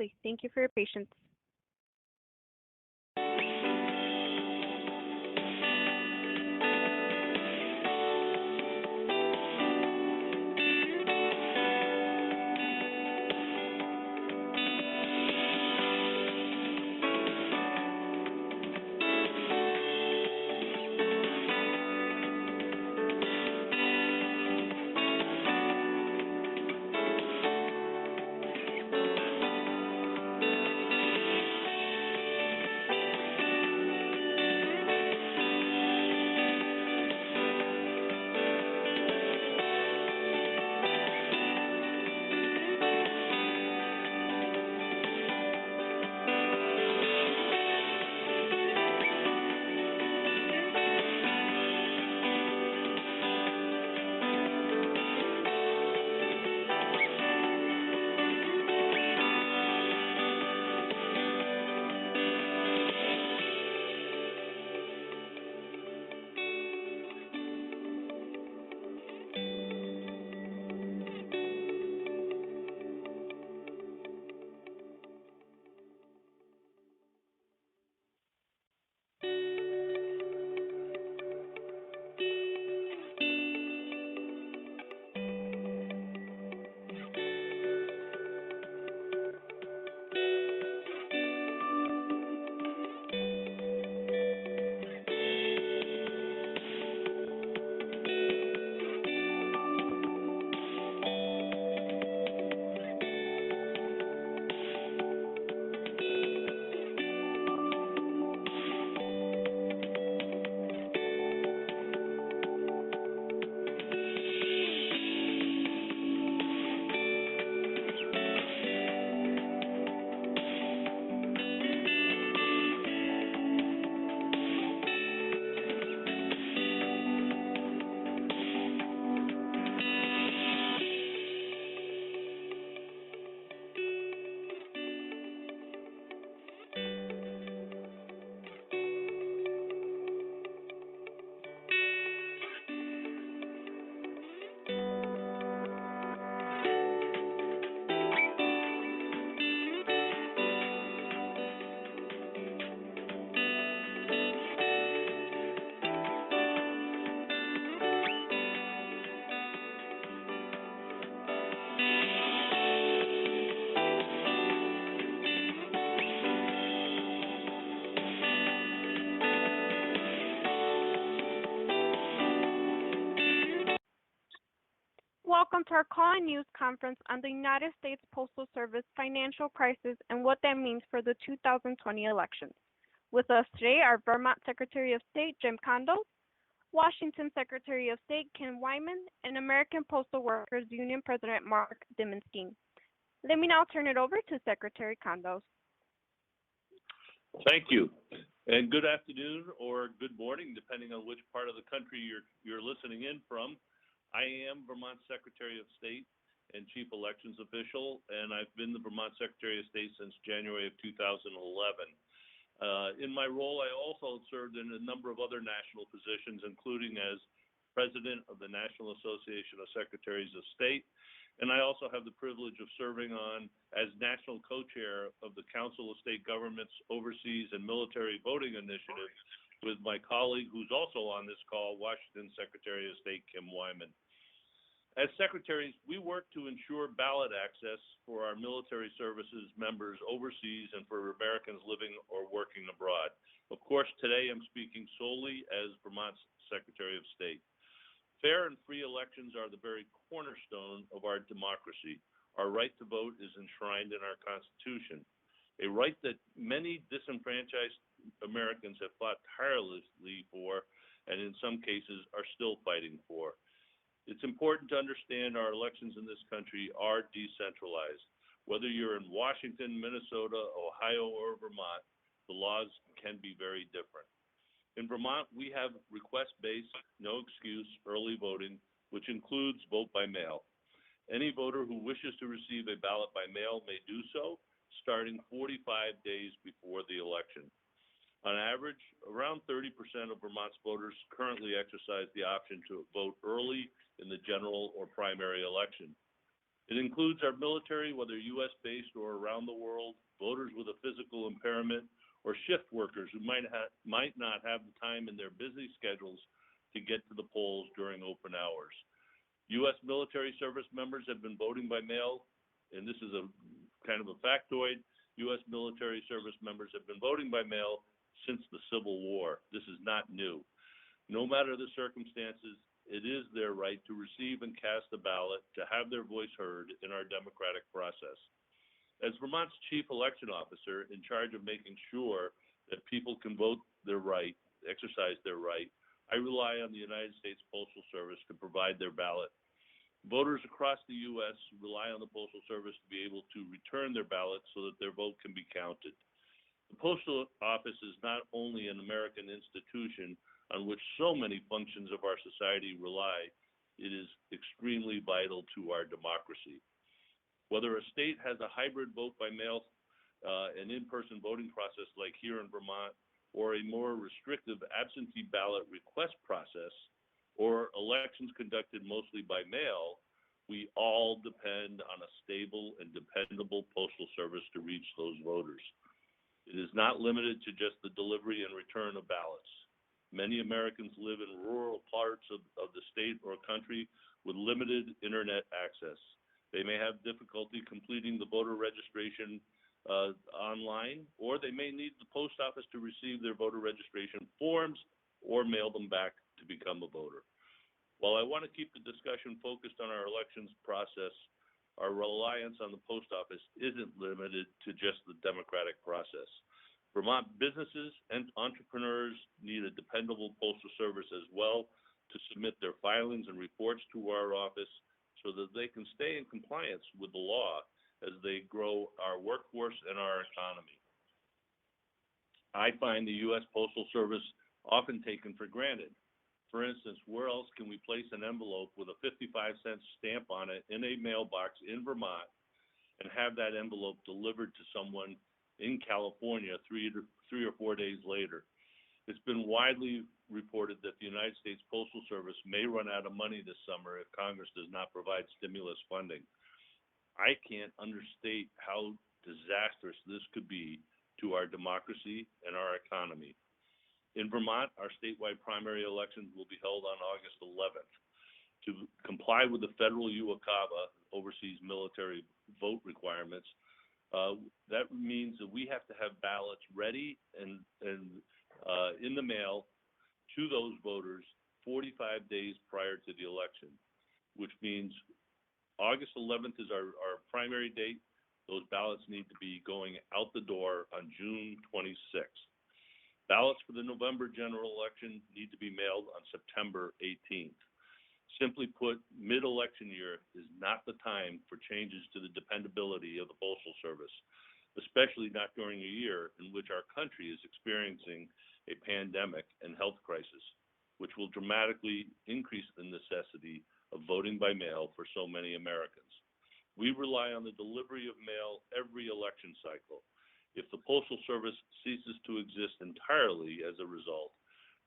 momentarily. Thank you for your patience. Welcome to our call-in news conference on the United States Postal Service financial crisis and what that means for the 2020 elections. With us today are Vermont Secretary of State Jim Condos, Washington Secretary of State Ken Wyman, and American Postal Workers Union President Mark Dimenstein. Let me now turn it over to Secretary Condos. Thank you, and good afternoon or good morning, depending on which part of the country you're listening in from. I am Vermont Secretary of State and Chief Elections Official, and I've been the Vermont Secretary of State since January of 2011. In my role, I also served in a number of other national positions, including as President of the National Association of Secretaries of State, and I also have the privilege of serving on as National Co-Chair of the Council of State Governments Overseas and Military Voting Initiative with my colleague, who's also on this call, Washington Secretary of State Kim Wyman. As secretaries, we work to ensure ballot access for our military services members overseas and for Americans living or working abroad. Of course, today I'm speaking solely as Vermont's Secretary of State. Fair and free elections are the very cornerstone of our democracy. Our right to vote is enshrined in our Constitution, a right that many disenfranchised Americans have fought tirelessly for, and in some cases are still fighting for. It's important to understand our elections in this country are decentralized. Whether you're in Washington, Minnesota, Ohio, or Vermont, the laws can be very different. In Vermont, we have request-based, no excuse, early voting, which includes vote by mail. Any voter who wishes to receive a ballot by mail may do so, starting 45 days before the election. On average, around 30% of Vermont's voters currently exercise the option to vote early in the general or primary election. It includes our military, whether U.S.-based or around the world, voters with a physical impairment, or shift workers who might not have the time in their busy schedules to get to the polls during open hours. U.S. military service members have been voting by mail, and this is a kind of a factoid. U.S. military service members have been voting by mail since the Civil War. This is not new. No matter the circumstances, it is their right to receive and cast a ballot, to have their voice heard in our democratic process. As Vermont's chief election officer in charge of making sure that people can vote their right, exercise their right, I rely on the United States Postal Service to provide their ballot. Voters across the U.S. rely on the Postal Service to be able to return their ballots so that their vote can be counted. The Postal Office is not only an American institution on which so many functions of our society rely, it is extremely vital to our democracy. Whether a state has a hybrid vote by mail, an in-person voting process like here in Vermont, or a more restrictive absentee ballot request process, or elections conducted mostly by mail, we all depend on a stable and dependable postal service to reach those voters. It is not limited to just the delivery and return of ballots. Many Americans live in rural parts of the state or country with limited internet access. They may have difficulty completing the voter registration online, or they may need the post office to receive their voter registration forms or mail them back to become a voter. While I want to keep the discussion focused on our elections process, our reliance on the post office isn't limited to just the democratic process. Vermont businesses and entrepreneurs need a dependable postal service as well to submit their filings and reports to our office so that they can stay in compliance with the law as they grow our workforce and our economy. I find the U.S. Postal Service often taken for granted. For instance, where else can we place an envelope with a 55-cent stamp on it in a mailbox in Vermont and have that envelope delivered to someone in California 3 or 4 days later? It's been widely reported that the United States Postal Service may run out of money this summer if Congress does not provide stimulus funding. I can't understate how disastrous this could be to our democracy and our economy. In Vermont, our statewide primary elections will be held on August 11th. To comply with the federal UOCAVA, overseas military vote requirements, that means that we have to have ballots ready and in the mail to those voters 45 days prior to the election, which means August 11th is our primary date. Those ballots need to be going out the door on June 26th. Ballots for the November general election need to be mailed on September 18th. Simply put, mid-election year is not the time for changes to the dependability of the Postal Service, especially not during a year in which our country is experiencing a pandemic and health crisis, which will dramatically increase the necessity of voting by mail for so many Americans. We rely on the delivery of mail every election cycle. If the Postal Service ceases to exist entirely as a result,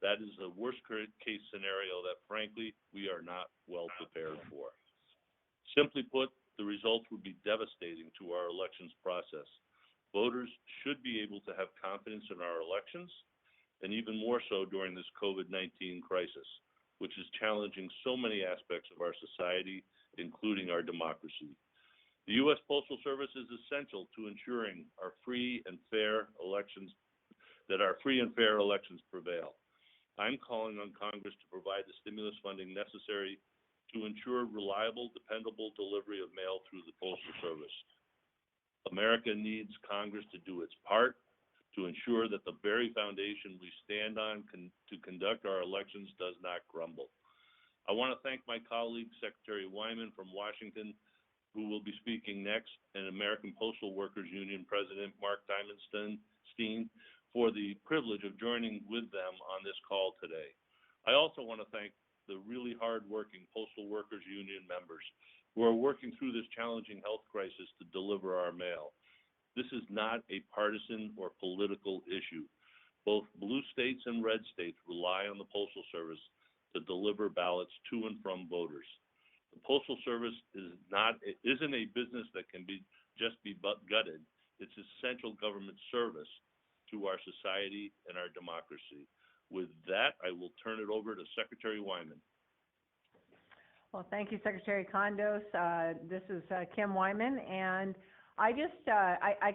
that is a worst-case scenario that, frankly, we are not well prepared for. Simply put, the results would be devastating to our elections process. Voters should be able to have confidence in our elections, and even more so during this COVID-19 crisis, which is challenging so many aspects of our society, including our democracy. The U.S. Postal Service is essential to ensuring that our free and fair elections prevail. I'm calling on Congress to provide the stimulus funding necessary to ensure reliable, dependable delivery of mail through the Postal Service. America needs Congress to do its part to ensure that the very foundation we stand on to conduct our elections does not crumble. I want to thank my colleague, Secretary Wyman from Washington, who will be speaking next, and American Postal Workers Union President Mark Diamondstein for the privilege of joining with them on this call today. I also want to thank the really hard-working Postal Workers Union members who are working through this challenging health crisis to deliver our mail. This is not a partisan or political issue. Both blue states and red states rely on the Postal Service to deliver ballots to and from voters. The Postal Service isn't a business that can just be gutted. It's essential government service to our society and our democracy. With that, I will turn it over to Secretary Wyman. Well, thank you, Secretary Condos. This is Kim Wyman, and I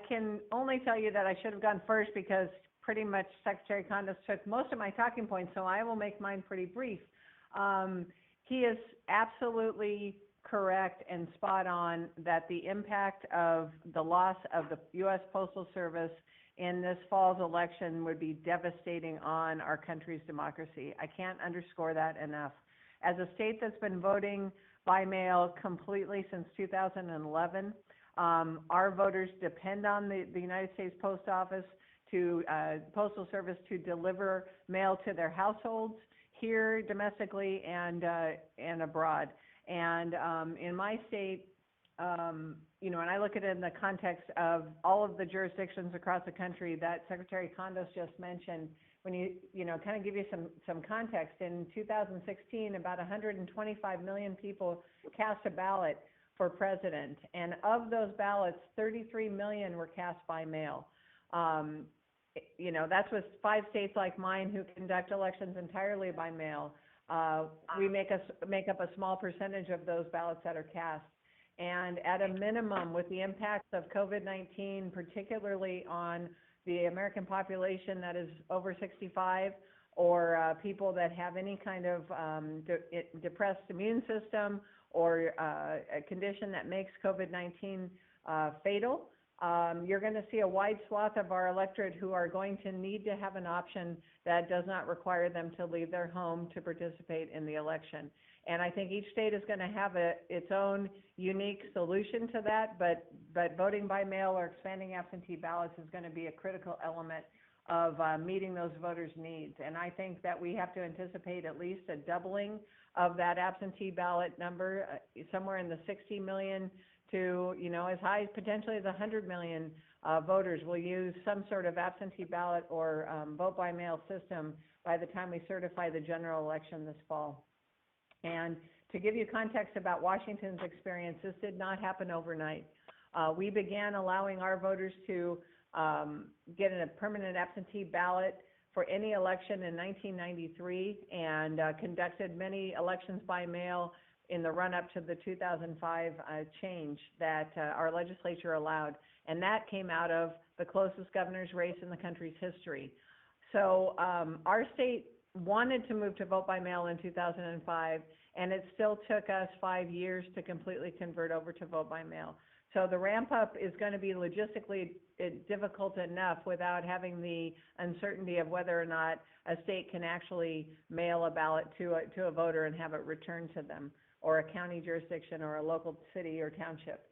can only tell you that I should have gone first because pretty much Secretary Condos took most of my talking points, so I will make mine pretty brief. He is absolutely correct and spot on that the impact of the loss of the U.S. Postal Service in this fall's election would be devastating on our country's democracy. I can't underscore that enough. As a state that's been voting by mail completely since 2011, our voters depend on the United States Post Office Postal Service to deliver mail to their households here domestically and abroad. And in my state, and I look at it in the context of all of the jurisdictions across the country that Secretary Condos just mentioned, when you kind of give you some context, in 2016, about 125 million people cast a ballot for president, and of those ballots, 33 million were cast by mail. That's with 5 states like mine who conduct elections entirely by mail. We make up a small percentage of those ballots that are cast. And at a minimum, with the impacts of COVID-19, particularly on the American population that is over 65, or people that have any kind of depressed immune system, or a condition that makes COVID-19 fatal, you're going to see a wide swath of our electorate who are going to need to have an option that does not require them to leave their home to participate in the election. And I think each state is going to have its own unique solution to that, but voting by mail or expanding absentee ballots is going to be a critical element of meeting those voters' needs. And I think that we have to anticipate at least a doubling of that absentee ballot number, somewhere in the 60 million to, as high as potentially as 100 million voters will use some sort of absentee ballot or vote by mail system by the time we certify the general election this fall. And to give you context about Washington's experience, this did not happen overnight. We began allowing our voters to get a permanent absentee ballot for any election in 1993 and conducted many elections by mail in the run-up to the 2005 change that our legislature allowed. And that came out of the closest governor's race in the country's history. So our state wanted to move to vote by mail in 2005, and it still took us 5 years to completely convert over to vote by mail. So the ramp up is going to be logistically difficult enough without having the uncertainty of whether or not a state can actually mail a ballot to a voter and have it returned to them, or a county jurisdiction or a local city or township.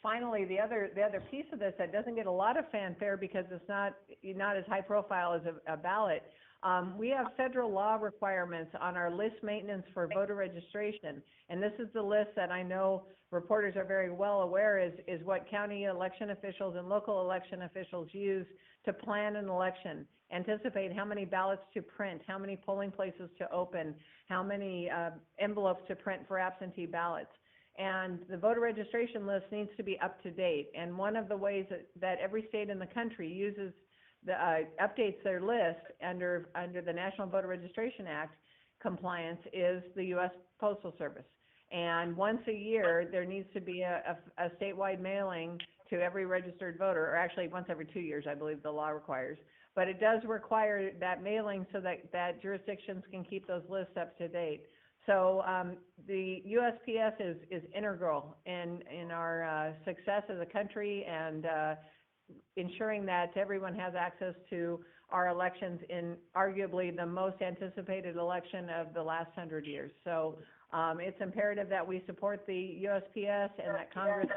Finally, the other piece of this that doesn't get a lot of fanfare because it's not as high profile as a ballot, we have federal law requirements on our list maintenance for voter registration. And this is the list that I know reporters are very well aware is what county election officials and local election officials use to plan an election, anticipate how many ballots to print, how many polling places to open, how many envelopes to print for absentee ballots. And the voter registration list needs to be up to date. And one of the ways that every state in the country uses updates their list under the National Voter Registration Act compliance is the U.S. Postal Service. And once a year, there needs to be a statewide mailing to every registered voter, or actually once every 2 years, I believe the law requires. But it does require that mailing so that jurisdictions can keep those lists up to date. So the USPS is integral in our success as a country and ensuring that everyone has access to our elections in arguably the most anticipated election of the last 100 years. So it's imperative that we support the USPS and that Congress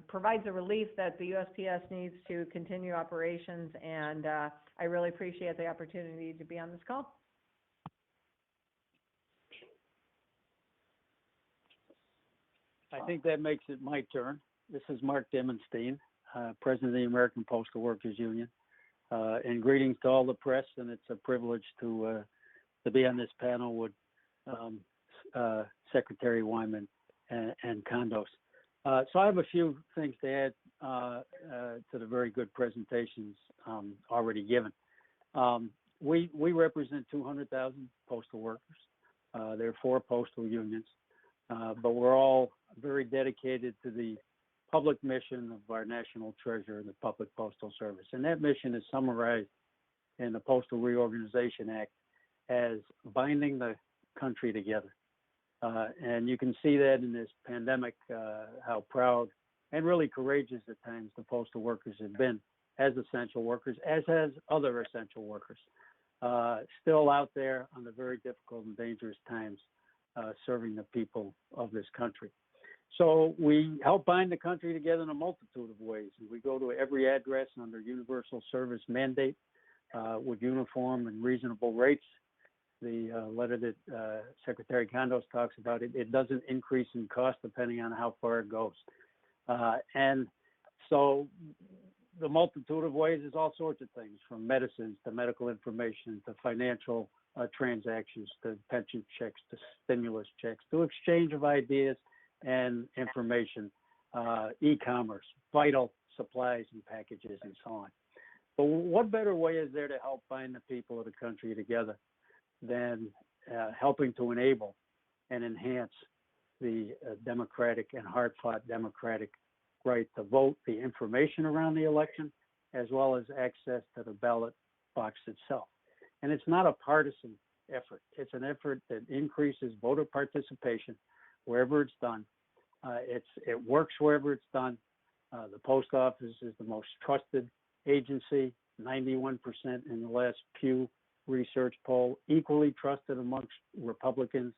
provides the relief that the USPS needs to continue operations. And I really appreciate the opportunity to be on this call. I think that makes it my turn. This is Mark Demonstein, President of the American Postal Workers Union. And greetings to all the press, and it's a privilege to be on this panel with Secretary Wyman and Condos. So I have a few things to add to the very good presentations already given. We represent 200,000 postal workers. There are 4 postal unions, but we're all very dedicated to the public mission of our national treasurer, the Public Postal Service. And that mission is summarized in the Postal Reorganization Act as binding the country together. And you can see that in this pandemic, how proud and really courageous at times the postal workers have been as essential workers, as has other essential workers, still out there under very difficult and dangerous times, serving the people of this country. So we help bind the country together in a multitude of ways. We go to every address under universal service mandate with uniform and reasonable rates. The letter that Secretary Condos talks about, it doesn't increase in cost depending on how far it goes. And so the multitude of ways is all sorts of things, from medicines to medical information to financial transactions to pension checks to stimulus checks to exchange of ideas and information, e-commerce, vital supplies and packages, and so on. But what better way is there to help bind the people of the country together than helping to enable and enhance the democratic and hard-fought democratic right to vote, the information around the election, as well as access to the ballot box itself. And it's not a partisan effort. It's an effort that increases voter participation wherever it's done. It works wherever it's done. The post office is the most trusted agency, 91% in the last Pew Research poll, equally trusted amongst Republicans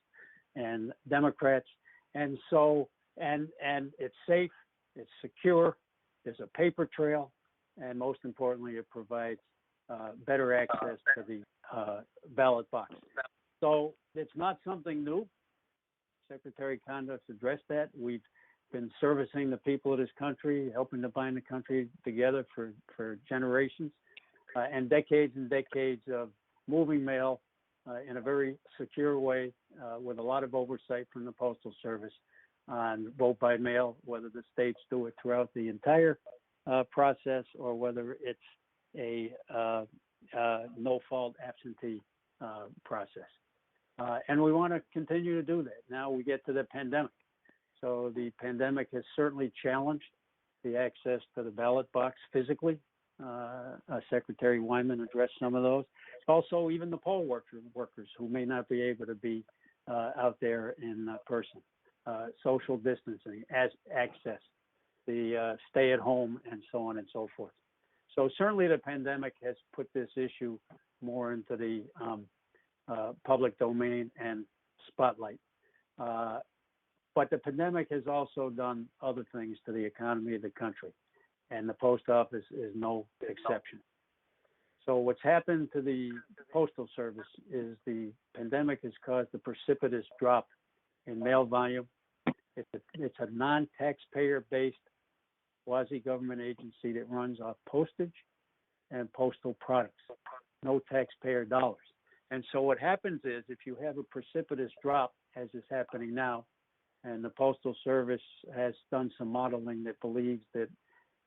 and Democrats. And so, and it's safe, it's secure, there's a paper trail, and most importantly, it provides better access to the ballot box. So it's not something new. Secretary Condos addressed that. We've been servicing the people of this country, helping to bind the country together for generations and decades of moving mail in a very secure way with a lot of oversight from the Postal Service on vote by mail, whether the states do it throughout the entire process or whether it's a no-fault absentee process. And we want to continue to do that. Now we get to the pandemic. So the pandemic has certainly challenged the access to the ballot box physically. Secretary Wyman addressed some of those. Also, even the poll workers who may not be able to be out there in person. Social distancing, access, the stay at home, and so on and so forth. So certainly the pandemic has put this issue more into the public domain and spotlight. But the pandemic has also done other things to the economy of the country, and the post office is no exception. So what's happened to the Postal Service is the pandemic has caused a precipitous drop in mail volume. It's a non-taxpayer-based quasi-government agency that runs off postage and postal products, no taxpayer dollars. And so what happens is if you have a precipitous drop, as is happening now, and the Postal Service has done some modeling that believes that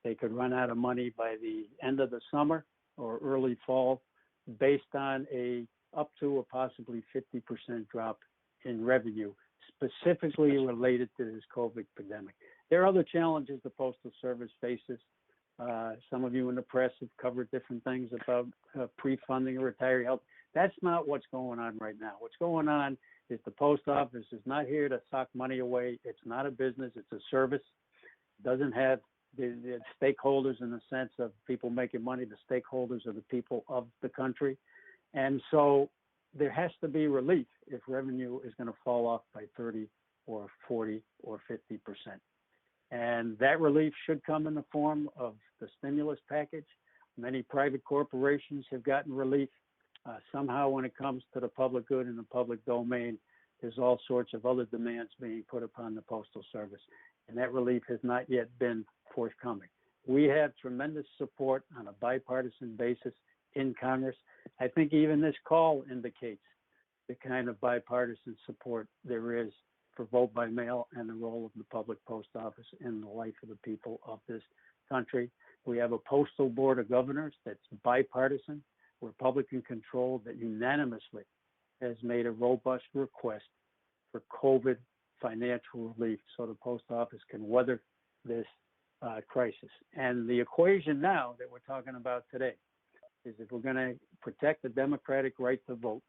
they could run out of money by the end of the summer or early fall based on up to a possibly 50% drop in revenue, specifically related to this COVID pandemic. There are other challenges the Postal Service faces. Some of you in the press have covered different things about pre-funding of retiree health. That's not what's going on right now. What's going on is the post office is not here to sock money away. It's not a business, it's a service. It doesn't have the stakeholders in the sense of people making money. The stakeholders are the people of the country. And so there has to be relief if revenue is going to fall off by 30 or 40 or 50%. And that relief should come in the form of the stimulus package. Many private corporations have gotten relief. Somehow when it comes to the public good and the public domain, there's all sorts of other demands being put upon the Postal Service. And that relief has not yet been forthcoming. We have tremendous support on a bipartisan basis in Congress. I think even this call indicates the kind of bipartisan support there is for vote by mail and the role of the public post office in the life of the people of this country. We have a postal board of governors that's bipartisan, Republican controlled, that unanimously has made a robust request for COVID financial relief so the post office can weather this crisis. And the equation now that we're talking about today is if we're going to protect the democratic right to vote,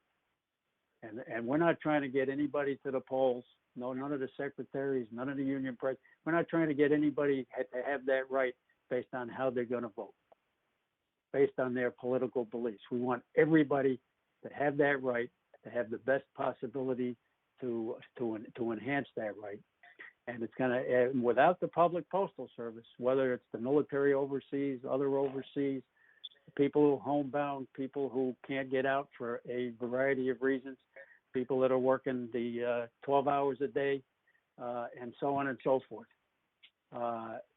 and we're not trying to get anybody to the polls, no, none of the secretaries, none of the union presidents, we're not trying to get anybody to have that right based on how they're going to vote, based on their political beliefs. We want everybody to have that right, to have the best possibility to enhance that right. And it's going to, without the public postal service, whether it's the military overseas, other overseas, people who are homebound, people who can't get out for a variety of reasons, people that are working the 12 hours a day, and so on and so forth.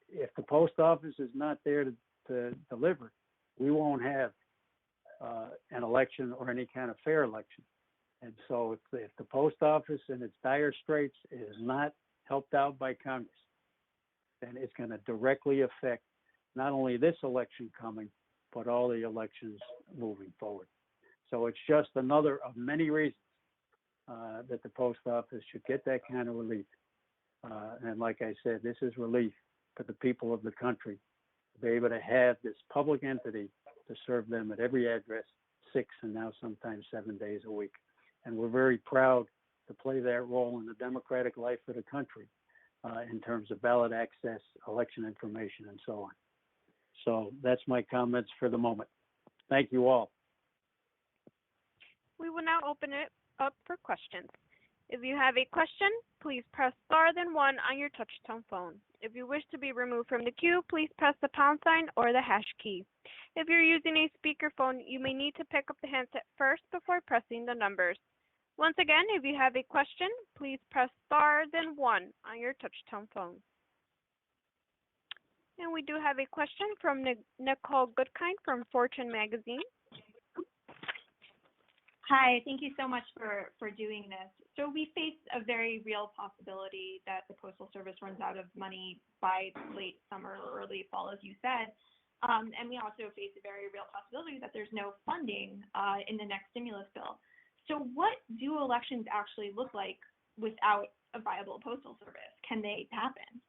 If the post office is not there to deliver, we won't have an election or any kind of fair election. And so if the post office in its dire straits is not helped out by Congress, then it's going to directly affect not only this election coming, but all the elections moving forward. So it's just another of many reasons that the post office should get that kind of relief. And like I said, this is relief for the people of the country to be able to have this public entity to serve them at every address 6 and now sometimes 7 days a week. And we're very proud to play that role in the democratic life of the country in terms of ballot access, election information, and so on. So that's my comments for the moment. Thank you all. We will now open it up for questions. If you have a question, please press star then 1 on your touch-tone phone. If you wish to be removed from the queue, please press the pound sign or the hash key. If you're using a speakerphone, you may need to pick up the handset first before pressing the numbers. Once again, if you have a question, please press star then 1 on your touch-tone phone. And we do have a question from Nicole Goodkind from Fortune Magazine. Hi, thank you so much for doing this. So we face a very real possibility that the Postal Service runs out of money by late summer or early fall, as you said. And we also face a very real possibility that there's no funding in the next stimulus bill. So what do elections actually look like without a viable Postal Service? Can they happen?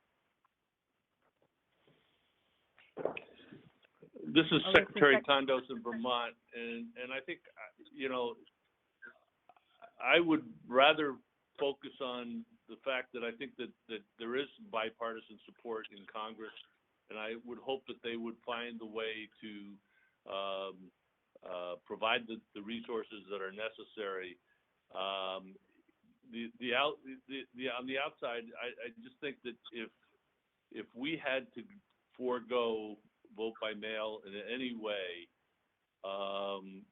This is Secretary Condos in Vermont, and I think, you know, I would rather focus on the fact that I think that there is bipartisan support in Congress, and I would hope that they would find the way to provide the resources that are necessary. On the outside, I just think that if we had to forego vote by mail in any way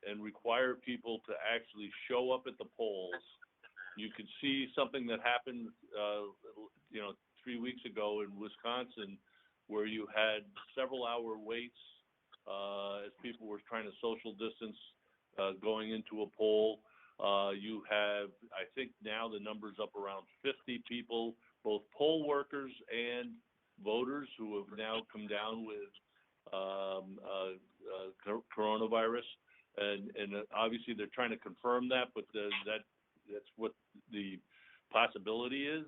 and require people to actually show up at the polls, you could see something that happened, 3 weeks ago in Wisconsin, where you had several-hour waits as people were trying to social distance going into a poll. You have, I think now the number's up around 50 people, both poll workers and voters, who have now come down with coronavirus, and obviously they're trying to confirm that, but that's what the possibility is.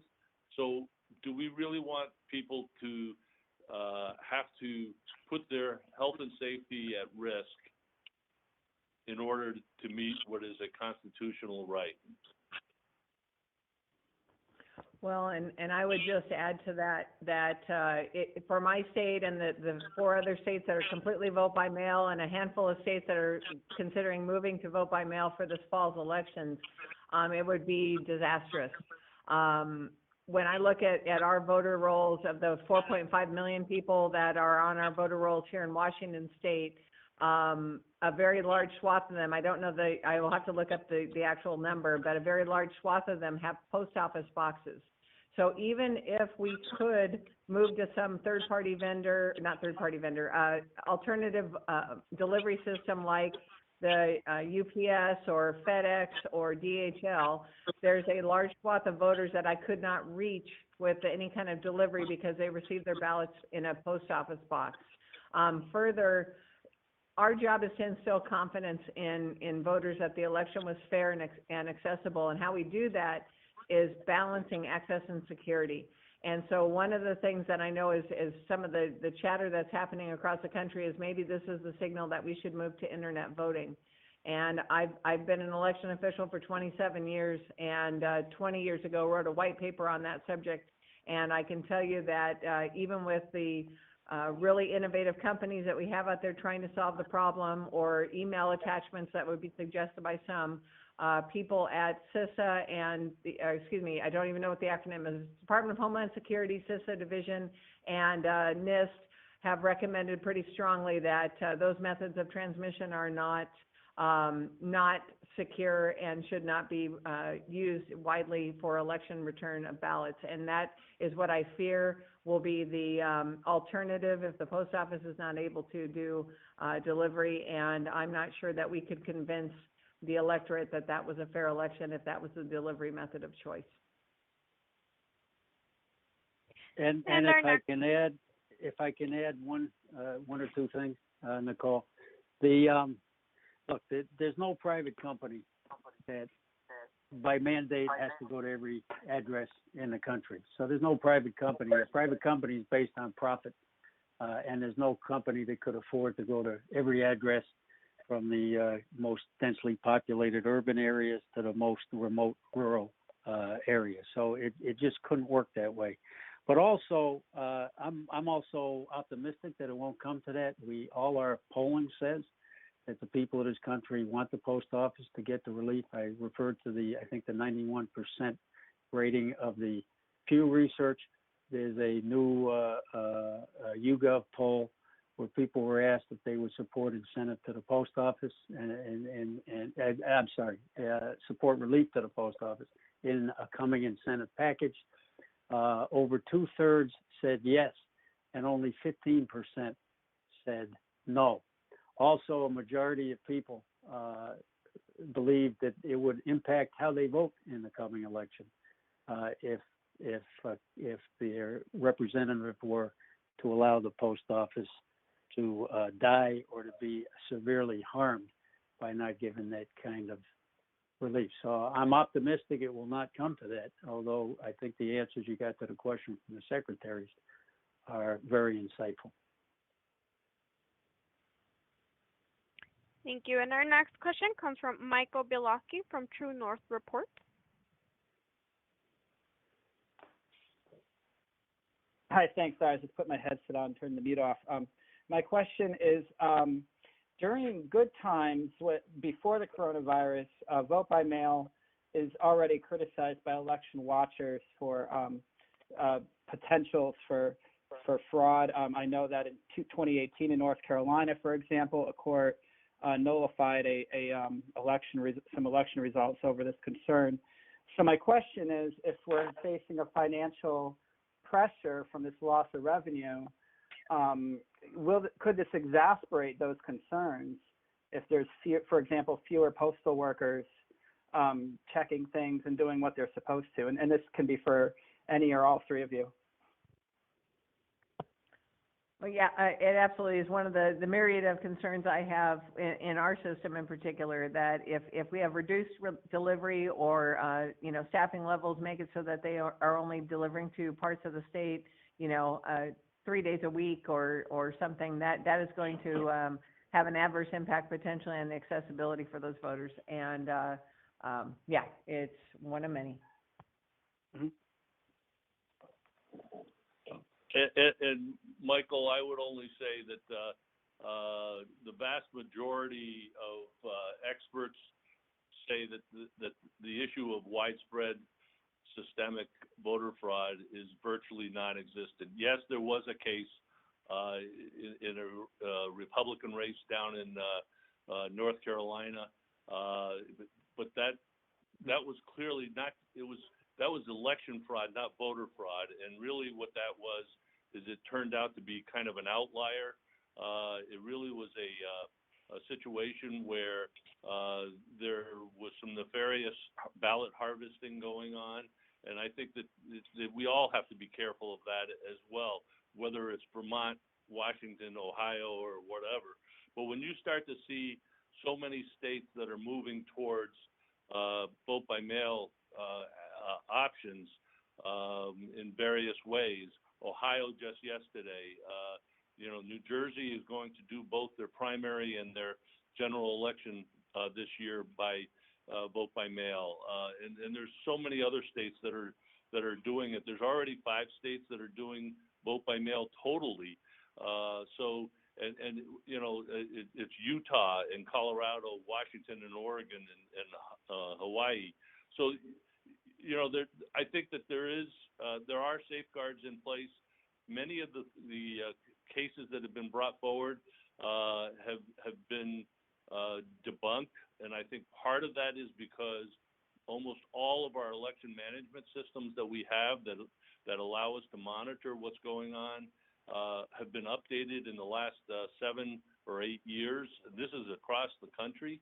So do we really want people to have to put their health and safety at risk in order to meet what is a constitutional right? Well, and I would just add to that for my state and the 4 other states that are completely vote by mail, and a handful of states that are considering moving to vote by mail for this fall's elections, it would be disastrous. When I look at our voter rolls, of the 4.5 million people that are on our voter rolls here in Washington State, a very large swath of them, I don't know I will have to look up the actual number, but a very large swath of them have post office boxes. So even if we could move to some alternative delivery system like the UPS or FedEx or DHL, there's a large swath of voters that I could not reach with any kind of delivery because they received their ballots in a post office box. Further, our job is to instill confidence in voters that the election was fair and accessible, and how we do that is balancing access and security. And so one of the things that I know is some of the chatter that's happening across the country is maybe this is the signal that we should move to internet voting. And I've been an election official for 27 years, and 20 years ago wrote a white paper on that subject. And I can tell you that even with the really innovative companies that we have out there trying to solve the problem, or email attachments that would be suggested by some, people at CISA and, I don't even know what the acronym is, Department of Homeland Security, CISA Division, and NIST have recommended pretty strongly that those methods of transmission are not secure and should not be used widely for election return of ballots. And that is what I fear will be the alternative if the post office is not able to do delivery. And I'm not sure that we could convince the electorate that that was a fair election if that was the delivery method of choice. And if I can add one or two things, Nicole. Look, there's no private company that by mandate has to go to every address in the country. So there's no private company. A private company is based on profit, and there's no company that could afford to go to every address from the most densely populated urban areas to the most remote rural areas. So it just couldn't work that way. But also, I'm also optimistic that it won't come to that. All our polling says that the people of this country want the post office to get the relief. I referred to the 91% rating of the Pew Research. There's a new YouGov poll where people were asked if they would support incentive to the post office support relief to the post office in a coming incentive package. Over 2/3 said yes, and only 15% said no. Also, a majority of people believe that it would impact how they vote in the coming election if their representative were to allow the post office to die or to be severely harmed by not giving that kind of relief. So I'm optimistic it will not come to that, although I think the answers you got to the question from the secretaries are very insightful. Thank you. And our next question comes from Michael Bielowski from True North Report. Hi, thanks. Sorry, I just put my headset on, turned the mute off. My question is, during good times, before the coronavirus, vote by mail is already criticized by election watchers for potentials for fraud. I know that in 2018 in North Carolina, for example, a court nullified some election results over this concern. So my question is, if we're facing a financial pressure from this loss of revenue, could this exacerbate those concerns if there's, for example, fewer postal workers checking things and doing what they're supposed to? And this can be for any or all three of you. Well, yeah, it absolutely is one of the myriad of concerns I have in our system in particular, that if we have reduced delivery or, staffing levels make it so that they are only delivering to parts of the state, 3 days a week or something, that is going to have an adverse impact potentially on the accessibility for those voters. And, it's one of many. Mm-hmm. And Michael, I would only say that the vast majority of experts say that the issue of widespread systemic voter fraud is virtually non-existent. Yes, there was a case in a Republican race down in North Carolina, but that was clearly not. That was election fraud, not voter fraud. And really what that was is it turned out to be kind of an outlier. It really was a situation where there was some nefarious ballot harvesting going on, and I think that we all have to be careful of that as well, whether it's Vermont, Washington, Ohio, or whatever. But when you start to see so many states that are moving towards vote by mail options in various ways, Ohio just yesterday, New Jersey is going to do both their primary and their general election this year by vote by mail, and there's so many other states that are doing it. There's already 5 states that are doing vote by mail totally. It's Utah and Colorado, Washington and Oregon and Hawaii. So, I think that there are safeguards in place. Many of the cases that have been brought forward have been debunked, and I think part of that is because almost all of our election management systems that we have that allow us to monitor what's going on have been updated in the last 7 or 8 years. This is across the country,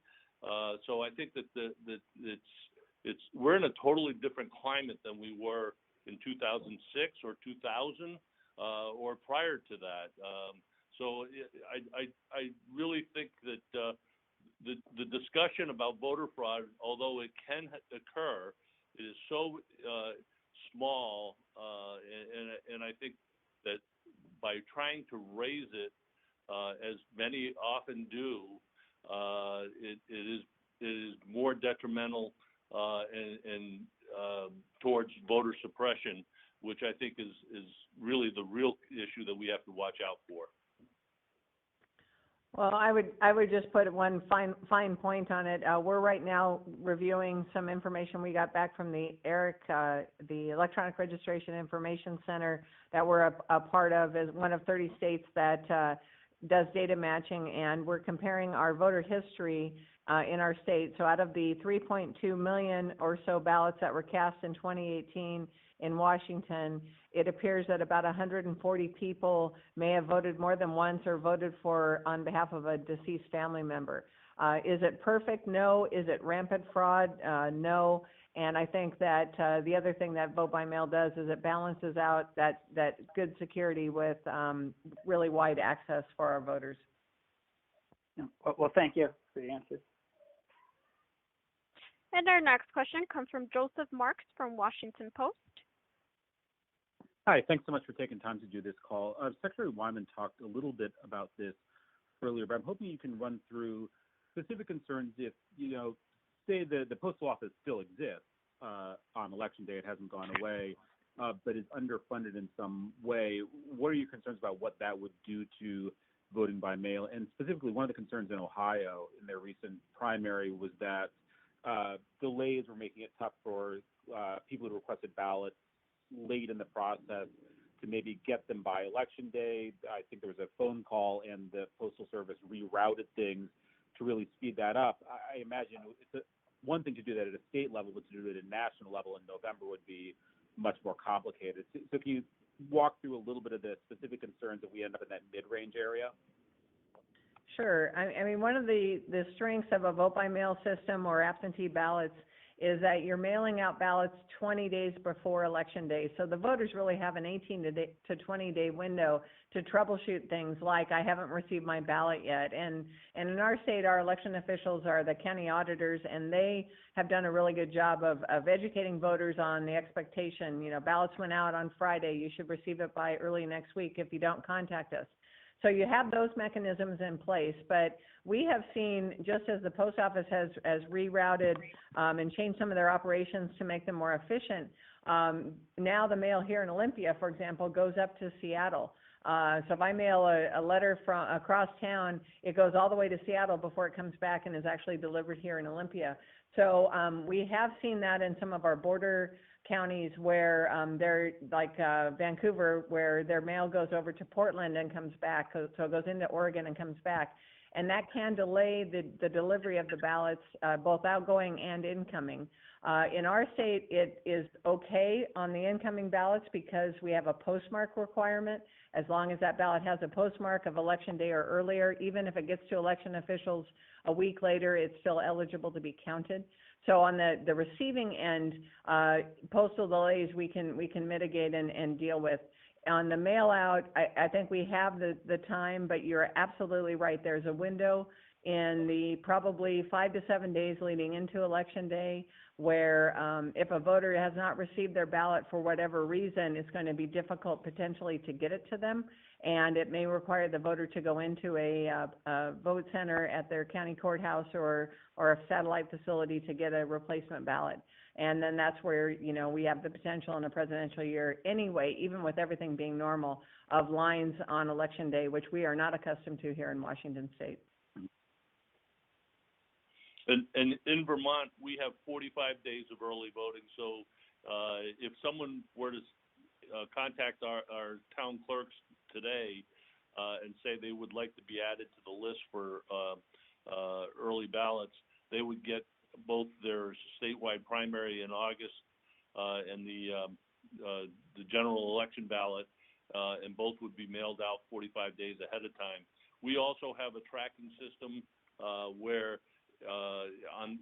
so I think that we're in a totally different climate than we were in 2006 or 2000 or prior to that. So I really think that the discussion about voter fraud, although it can occur, it is so small, and I think that by trying to raise it, as many often do, it is more detrimental and towards voter suppression, which I think is really the real issue that we have to watch out for. Well, I would just put one fine point on it. We're right now reviewing some information we got back from the the Electronic Registration Information Center that we're a part of, as one of 30 states that does data matching, and we're comparing our voter history in our state. So out of the 3.2 million or so ballots that were cast in 2018 in Washington, it appears that about 140 people may have voted more than once or voted on behalf of a deceased family member. Is it perfect? No. Is it rampant fraud? No. And I think that the other thing that vote by mail does is it balances out that good security with really wide access for our voters. Well, thank you for the answers. And our next question comes from Joseph Marks from Washington Post. Hi, thanks so much for taking time to do this call. Secretary Wyman talked a little bit about this earlier, but I'm hoping you can run through specific concerns if, say the Postal Office still exists on Election Day, it hasn't gone away, but is underfunded in some way. What are your concerns about what that would do to voting by mail? And specifically, one of the concerns in Ohio in their recent primary was that delays were making it tough for people who requested ballots late in the process to maybe get them by Election Day. I think there was a phone call and the Postal Service rerouted things to really speed that up. I imagine it's one thing to do that at a state level, but to do it at a national level in November would be much more complicated. So can you walk through a little bit of the specific concerns if we end up in that mid-range area? Sure. I mean, one of the strengths of a vote by mail system or absentee ballots is that you're mailing out ballots 20 days before Election Day. So the voters really have an 18 to 20 day window to troubleshoot things like, I haven't received my ballot yet. And in our state, our election officials are the county auditors, and they have done a really good job of educating voters on the expectation. Ballots went out on Friday. You should receive it by early next week. If you don't, contact us. So you have those mechanisms in place, but we have seen, just as the post office has rerouted and changed some of their operations to make them more efficient, now the mail here in Olympia, for example, goes up to Seattle. So if I mail a letter from across town, it goes all the way to Seattle before it comes back and is actually delivered here in Olympia. So we have seen that in some of our border counties where they're like Vancouver, where their mail goes over to Portland and comes back, so it goes into Oregon and comes back. And that can delay the delivery of the ballots, both outgoing and incoming. In our state, it is okay on the incoming ballots because we have a postmark requirement as long as that ballot has a postmark of Election Day or earlier. Even if it gets to election officials a week later, it's still eligible to be counted. So on the receiving end, postal delays we can mitigate and deal with. On the mail out, I think we have the time, but you're absolutely right. There's a window in the probably 5 to 7 days leading into Election Day where if a voter has not received their ballot for whatever reason, it's going to be difficult potentially to get it to them. And it may require the voter to go into a vote center at their county courthouse or a satellite facility to get a replacement ballot. And then that's where, you know, we have the potential in a presidential year anyway, even with everything being normal, of lines on Election Day, which we are not accustomed to here in Washington State. And in Vermont, we have 45 days of early voting. So if someone were to contact our town clerks today and say they would like to be added to the list for early ballots, they would get both their statewide primary in August and the general election ballot, and both would be mailed out 45 days ahead of time. We also have a tracking system where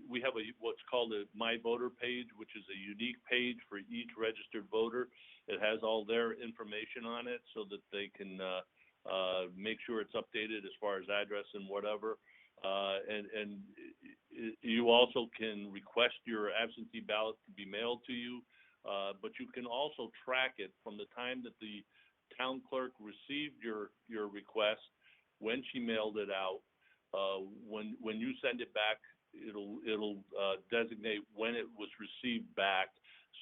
we have what's called a My Voter page, which is a unique page for each registered voter. It has all their information on it so that they can make sure it's updated as far as address and whatever. And you also can request your absentee ballot to be mailed to you, but you can also track it from the time that the town clerk received your request, when she mailed it out. When you send it back, it'll designate when it was received back,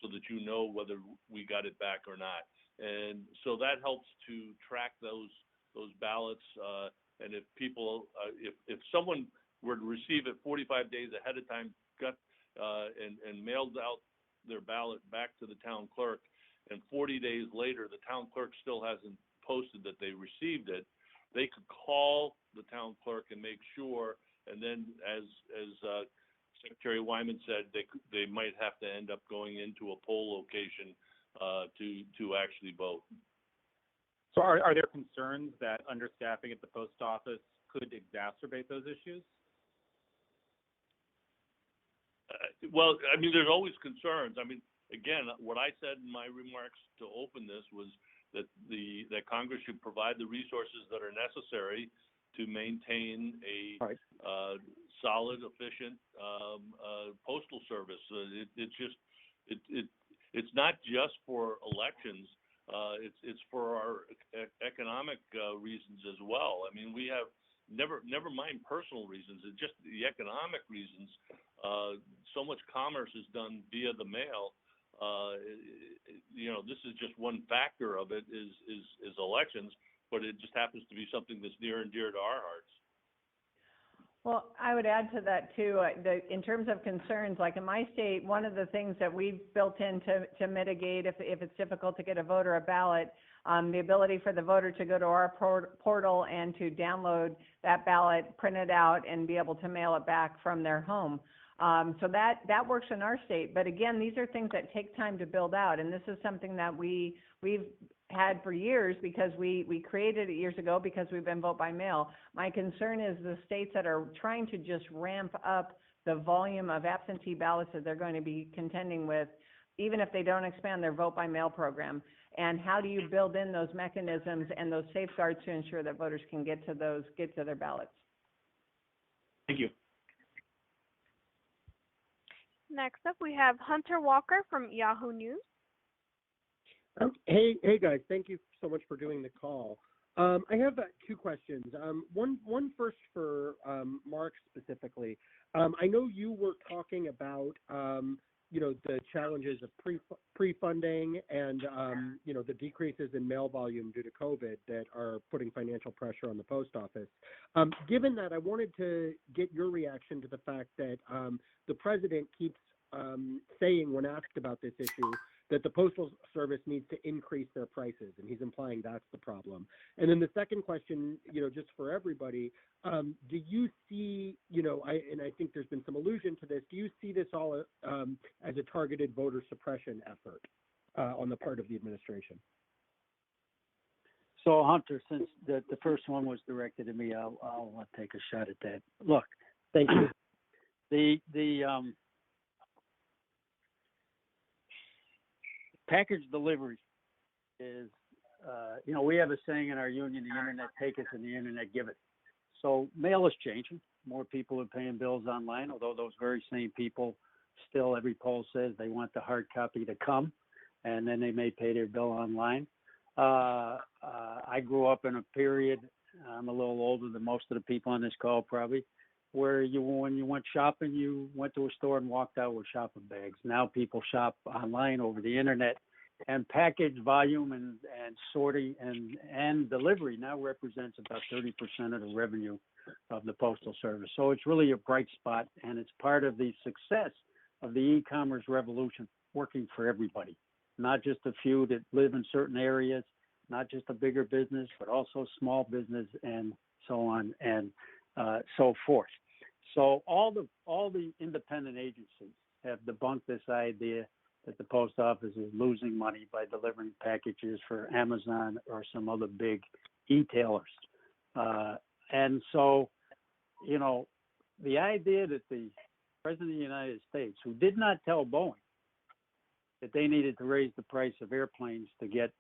so that you know whether we got it back or not. And so that helps to track those ballots. And if people, if someone were to receive it 45 days ahead of time, got and mailed out their ballot back to the town clerk, and 40 days later the town clerk still hasn't posted that they received it, they could call the town clerk and make sure. And then, as Secretary Wyman said, they might have to end up going into a poll location to actually vote. So are there concerns that understaffing at the post office could exacerbate those issues? Well, I mean, there's always concerns. I mean, again, what I said in my remarks to open this was that that Congress should provide the resources that are necessary to maintain a solid, efficient postal service. It's not just for elections. It's for our economic reasons as well. I mean, we have never mind personal reasons. It's just the economic reasons. So much commerce is done via the mail. You know, this is just one factor of it is elections, but it just happens to be something that's near and dear to our hearts. Well, I would add to that too, in terms of concerns, like in my state, one of the things that we've built in to mitigate if it's difficult to get a voter a ballot, the ability for the voter to go to our portal and to download that ballot, print it out, and be able to mail it back from their home. So that works in our state. But again, these are things that take time to build out. And this is something that we've had for years because we created it years ago because we've been vote by mail. My concern is the states that are trying to just ramp up the volume of absentee ballots that they're going to be contending with, even if they don't expand their vote by mail program. And how do you build in those mechanisms and those safeguards to ensure that voters can get to their ballots? Thank you. Next up, we have Hunter Walker from Yahoo News. Hey guys, thank you so much for doing the call. I have two questions. One first for Mark specifically. I know you were talking about the challenges of pre-funding and the decreases in mail volume due to COVID that are putting financial pressure on the post office. Given that, I wanted to get your reaction to the fact that the president keeps saying, when asked about this issue, that the Postal Service needs to increase their prices, and he's implying that's the problem. And then the second question, just for everybody, do you see, and I think there's been some allusion to this, do you see this all as a targeted voter suppression effort on the part of the administration? So Hunter, since the first one was directed at me, I'll take a shot at that. Look, Thank you. the package delivery is, we have a saying in our union: the internet taketh and the internet giveth. So mail is changing. More people are paying bills online, although those very same people still, every poll says they want the hard copy to come, and then they may pay their bill online. I grew up in a period, I'm a little older than most of the people on this call probably, where when you went shopping, you went to a store and walked out with shopping bags. Now people shop online over the internet, and package volume and sorting and delivery now represents about 30% of the revenue of the Postal Service. So it's really a bright spot, and it's part of the success of the e-commerce revolution, working for everybody, not just a few that live in certain areas, not just a bigger business, but also small business and so on and so forth. So all the independent agencies have debunked this idea that the post office is losing money by delivering packages for Amazon or some other big e-tailers. And so, the idea that the President of the United States, who did not tell Boeing that they needed to raise the price of airplanes to get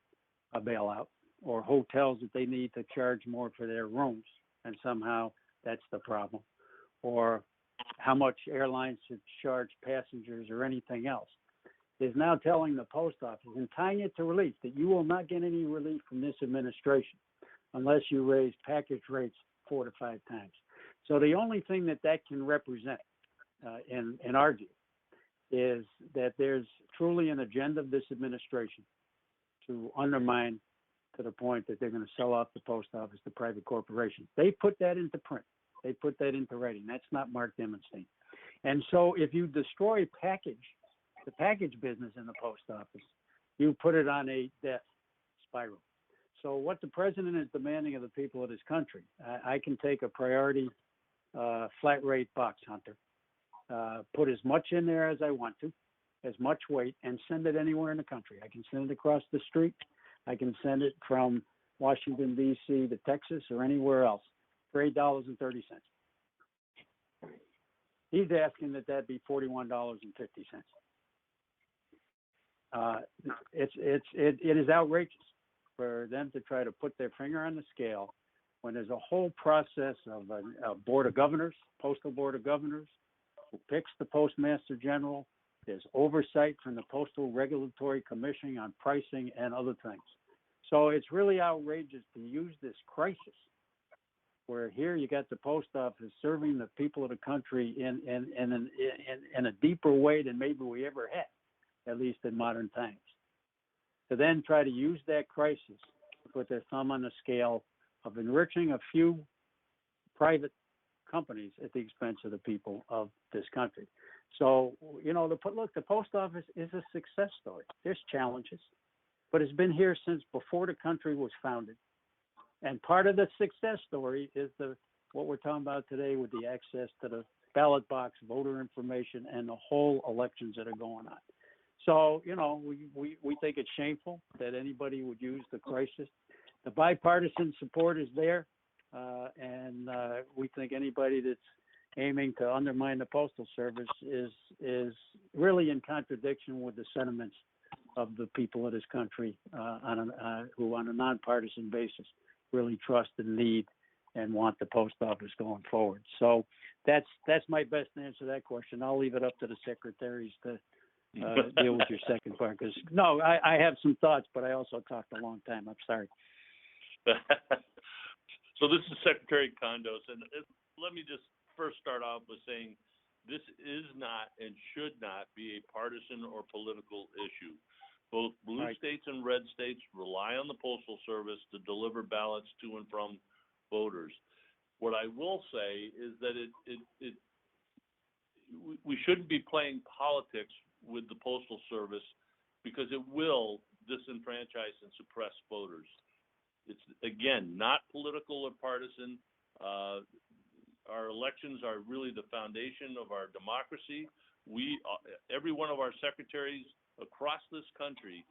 a bailout, or hotels that they need to charge more for their rooms, and somehow that's the problem, or how much airlines should charge passengers or anything else, is now telling the post office and tying it to relief that you will not get any relief from this administration unless you raise package rates 4 to 5 times. So the only thing that can represent, in our view, is that there's truly an agenda of this administration to undermine to the point that they're going to sell off the post office to private corporations. They put that into print. They put that into writing. That's not Mark Dimmonstein. And so if you destroy the package business in the post office, you put it on a death spiral. So what the president is demanding of the people of this country, I can take a priority flat rate box, Hunter, put as much in there as I want to, as much weight, and send it anywhere in the country. I can send it across the street. I can send it from Washington, D.C. to Texas or anywhere else for $8.30. He's asking that be $41.50. It is outrageous for them to try to put their finger on the scale when there's a whole process of a board of governors, postal board of governors, who picks the postmaster general. There's oversight from the Postal Regulatory Commission on pricing and other things. So it's really outrageous to use this crisis, where here you got the post office serving the people of the country in a deeper way than maybe we ever had, at least in modern times, to then try to use that crisis to put their thumb on the scale of enriching a few private companies at the expense of the people of this country. So, the post office is a success story. There's challenges, but it's been here since before the country was founded. And part of the success story is what we're talking about today with the access to the ballot box, voter information, and the whole elections that are going on. So, we think it's shameful that anybody would use the crisis. The bipartisan support is there, and we think anybody that's aiming to undermine the Postal Service is really in contradiction with the sentiments of the people of this country who, on a nonpartisan basis, really trust and need and want the post office going forward. So that's my best answer to that question. I'll leave it up to the secretaries to deal with your second part, because I have some thoughts, but I also talked a long time. I'm sorry. So this is Secretary Condos, and let me just first start off with saying this is not and should not be a partisan or political issue. Both blue states and red states rely on the Postal Service to deliver ballots to and from voters. What I will say is that we shouldn't be playing politics with the Postal Service, because it will disenfranchise and suppress voters. It's, again, not political or partisan. Our elections are really the foundation of our democracy. Every one of our secretaries across this country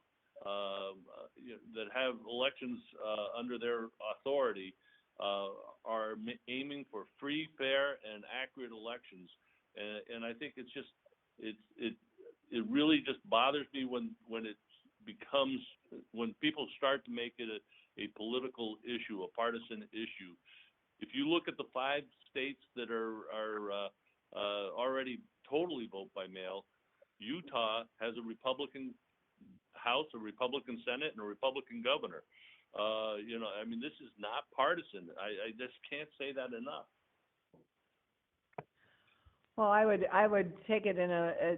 that have elections under their authority are aiming for free, fair, and accurate elections. And I think it's just it really just bothers me when it becomes, when people start to make it a political issue, a partisan issue. If you look at the 5 states that are already totally vote by mail, Utah has a Republican House, a Republican Senate, and a Republican governor. I mean, this is not partisan. I just can't say that enough. Well, I would take it in a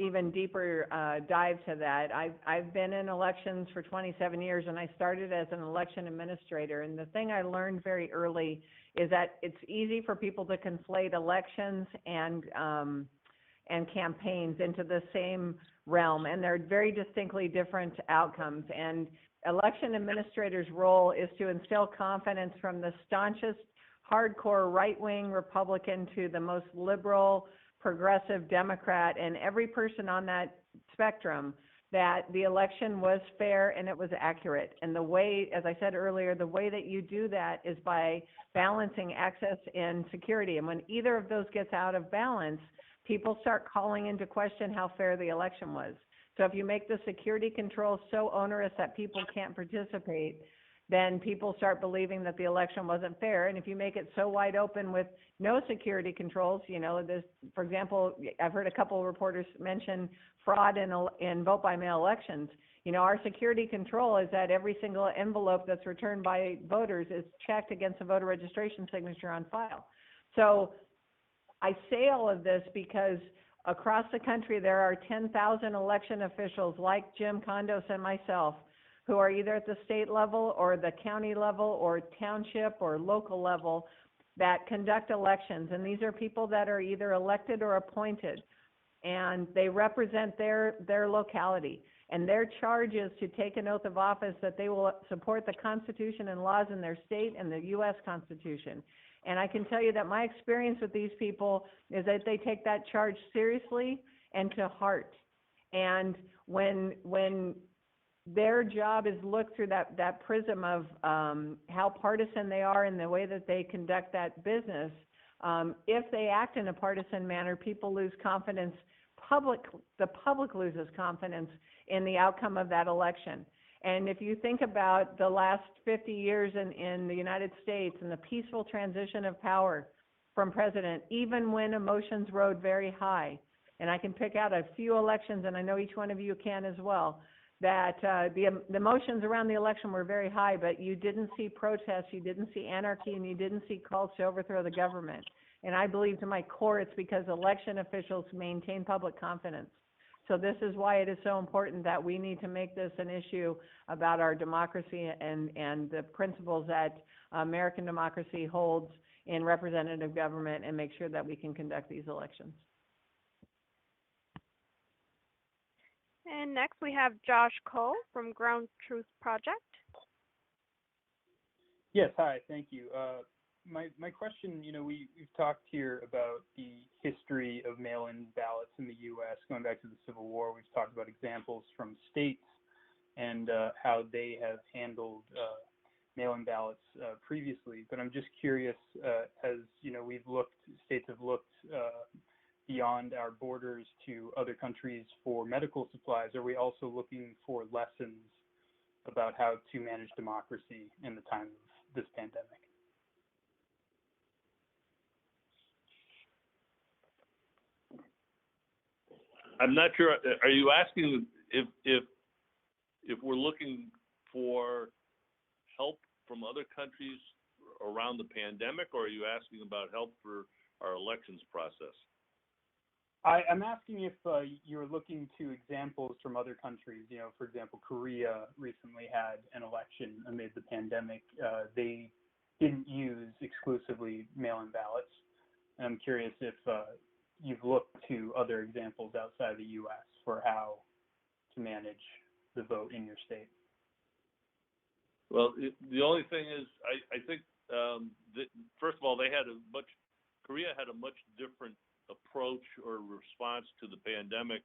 even deeper dive to that. I've been in elections for 27 years, and I started as an election administrator. And the thing I learned very early is that it's easy for people to conflate elections and campaigns into the same realm, and they're very distinctly different outcomes. And election administrators' role is to instill confidence from the staunchest hardcore right-wing Republican to the most liberal, progressive Democrat, and every person on that spectrum, that the election was fair and it was accurate. And the way, as I said earlier, the way that you do that is by balancing access and security. And when either of those gets out of balance, people start calling into question how fair the election was. So if you make the security controls so onerous that people can't participate, then people start believing that the election wasn't fair. And if you make it so wide open with no security controls, this, for example, I've heard a couple of reporters mention fraud in vote-by-mail elections. Our security control is that every single envelope that's returned by voters is checked against a voter registration signature on file. So I say all of this because across the country there are 10,000 election officials like Jim Condos and myself who are either at the state level or the county level or township or local level that conduct elections. And these are people that are either elected or appointed, and they represent their locality. And their charge is to take an oath of office that they will support the Constitution and laws in their state and the U.S. Constitution. And I can tell you that my experience with these people is that they take that charge seriously and to heart. And when their job is looked through that prism of how partisan they are in the way that they conduct that business, if they act in a partisan manner, people lose confidence. The public loses confidence in the outcome of that election. And if you think about the last 50 years in the United States and the peaceful transition of power from president, even when emotions rode very high, and I can pick out a few elections, and I know each one of you can as well, that the emotions around the election were very high, but you didn't see protests, you didn't see anarchy, and you didn't see calls to overthrow the government. And I believe to my core it's because election officials maintain public confidence. So this is why it is so important that we need to make this an issue about our democracy and the principles that American democracy holds in representative government, and make sure that we can conduct these elections. And next we have Josh Cole from Ground Truth Project. Yes, hi, thank you. My question, we've talked here about the history of mail-in ballots in the U.S. going back to the Civil War. We've talked about examples from states and how they have handled mail-in ballots previously. But I'm just curious, as states have looked beyond our borders to other countries for medical supplies, are we also looking for lessons about how to manage democracy in the time of this pandemic? I'm not sure. Are you asking if we're looking for help from other countries around the pandemic, or are you asking about help for our elections process? I'm asking if you're looking to examples from other countries. For example, Korea recently had an election amid the pandemic. They didn't use exclusively mail-in ballots. And I'm curious if you've looked to other examples outside the U.S. for how to manage the vote in your state. Well, the only thing is, I think, that, first of all, Korea had a much different approach or response to the pandemic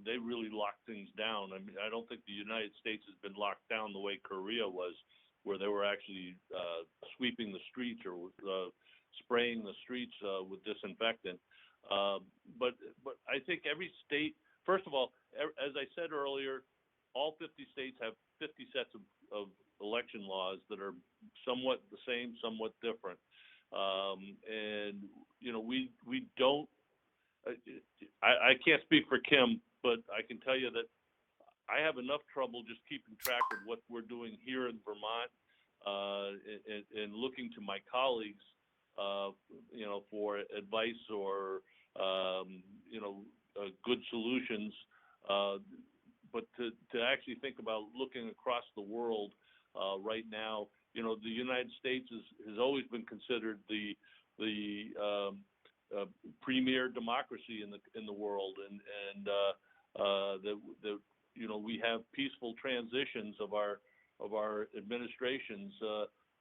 they really locked things down. I mean, I don't think the United States has been locked down the way Korea was, where they were actually sweeping the streets or spraying the streets with disinfectant. But I think every state, first of all, as I said earlier, all 50 states have 50 sets of election laws that are somewhat the same, somewhat different. And, you know, we don't, I can't speak for Kim, but I can tell you that I have enough trouble just keeping track of what we're doing here in Vermont, and looking to my colleagues, you know, for advice or, you know, good solutions. But to actually think about looking across the world right now, you know, the United States has always been considered the premier democracy in the world, and that you know, we have peaceful transitions of our administrations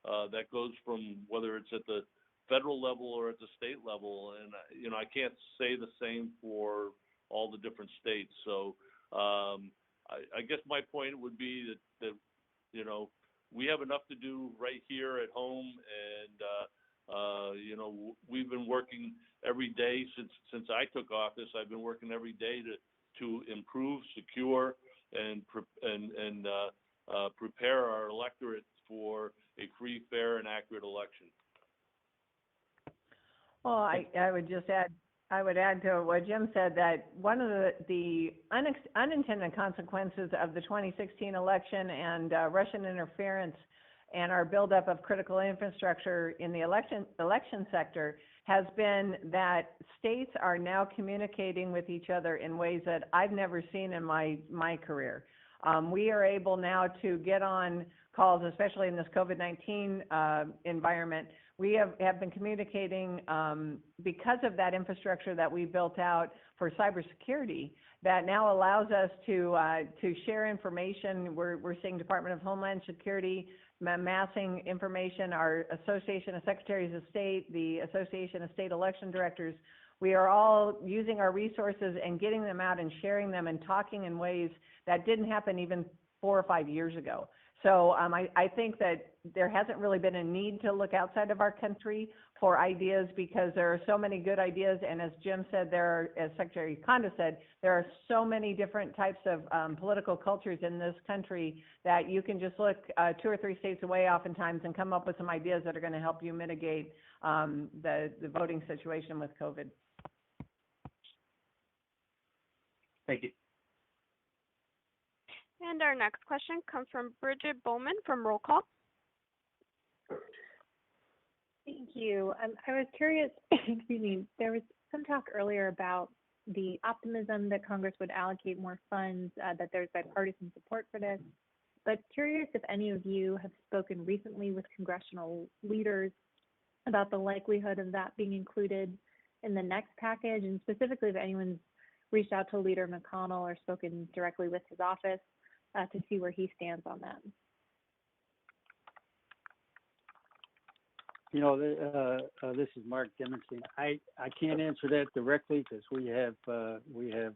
that goes from whether it's at the federal level or at the state level, and you know, I can't say the same for all the different states. So I guess my point would be that you know, we have enough to do right here at home, and you know, we've been working every day since I took office. I've been working every day to improve, secure, and prepare our electorate for a free, fair, and accurate election. Well, I would just add, I would add to what Jim said, that one of the unintended consequences of the 2016 election and Russian interference and our buildup of critical infrastructure in the election sector has been that states are now communicating with each other in ways that I've never seen in my career. We are able now to get on calls, especially in this COVID-19 environment. We have been communicating because of that infrastructure that we built out for cybersecurity that now allows us to share information. We're seeing Department of Homeland Security amassing information, our Association of Secretaries of State, the Association of State Election Directors. We are all using our resources and getting them out and sharing them and talking in ways that didn't happen even 4 or 5 years ago. So I think that there hasn't really been a need to look outside of our country for ideas, because there are so many good ideas. And as Jim said, as Secretary Kondo said, there are so many different types of political cultures in this country that you can just look 2 or 3 states away oftentimes and come up with some ideas that are going to help you mitigate the voting situation with COVID. Thank you. And our next question comes from Bridget Bowman from Roll Call. Thank you. I was curious, excuse me, there was some talk earlier about the optimism that Congress would allocate more funds, that there's bipartisan support for this. But curious if any of you have spoken recently with congressional leaders about the likelihood of that being included in the next package, and specifically if anyone's reached out to Leader McConnell or spoken directly with his office to see where he stands on that. You know, this is Mark Demonstein. I can't answer that directly because we have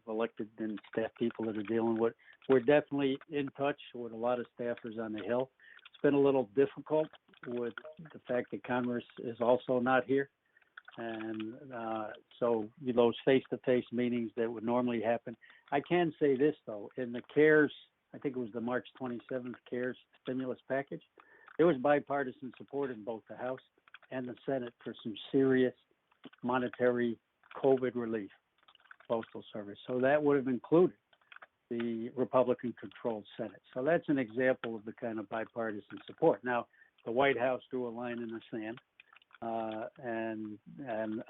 elected and staff people that are dealing with. We're definitely in touch with a lot of staffers on the Hill. It's been a little difficult with the fact that Congress is also not here. And so those face-to-face meetings that would normally happen. I can say this, though. In the CARES, I think it was the March 27th CARES stimulus package, there was bipartisan support in both the House and the Senate for some serious monetary COVID relief, Postal Service. So that would have included the Republican-controlled Senate. So that's an example of the kind of bipartisan support. Now, the White House drew a line in the sand. And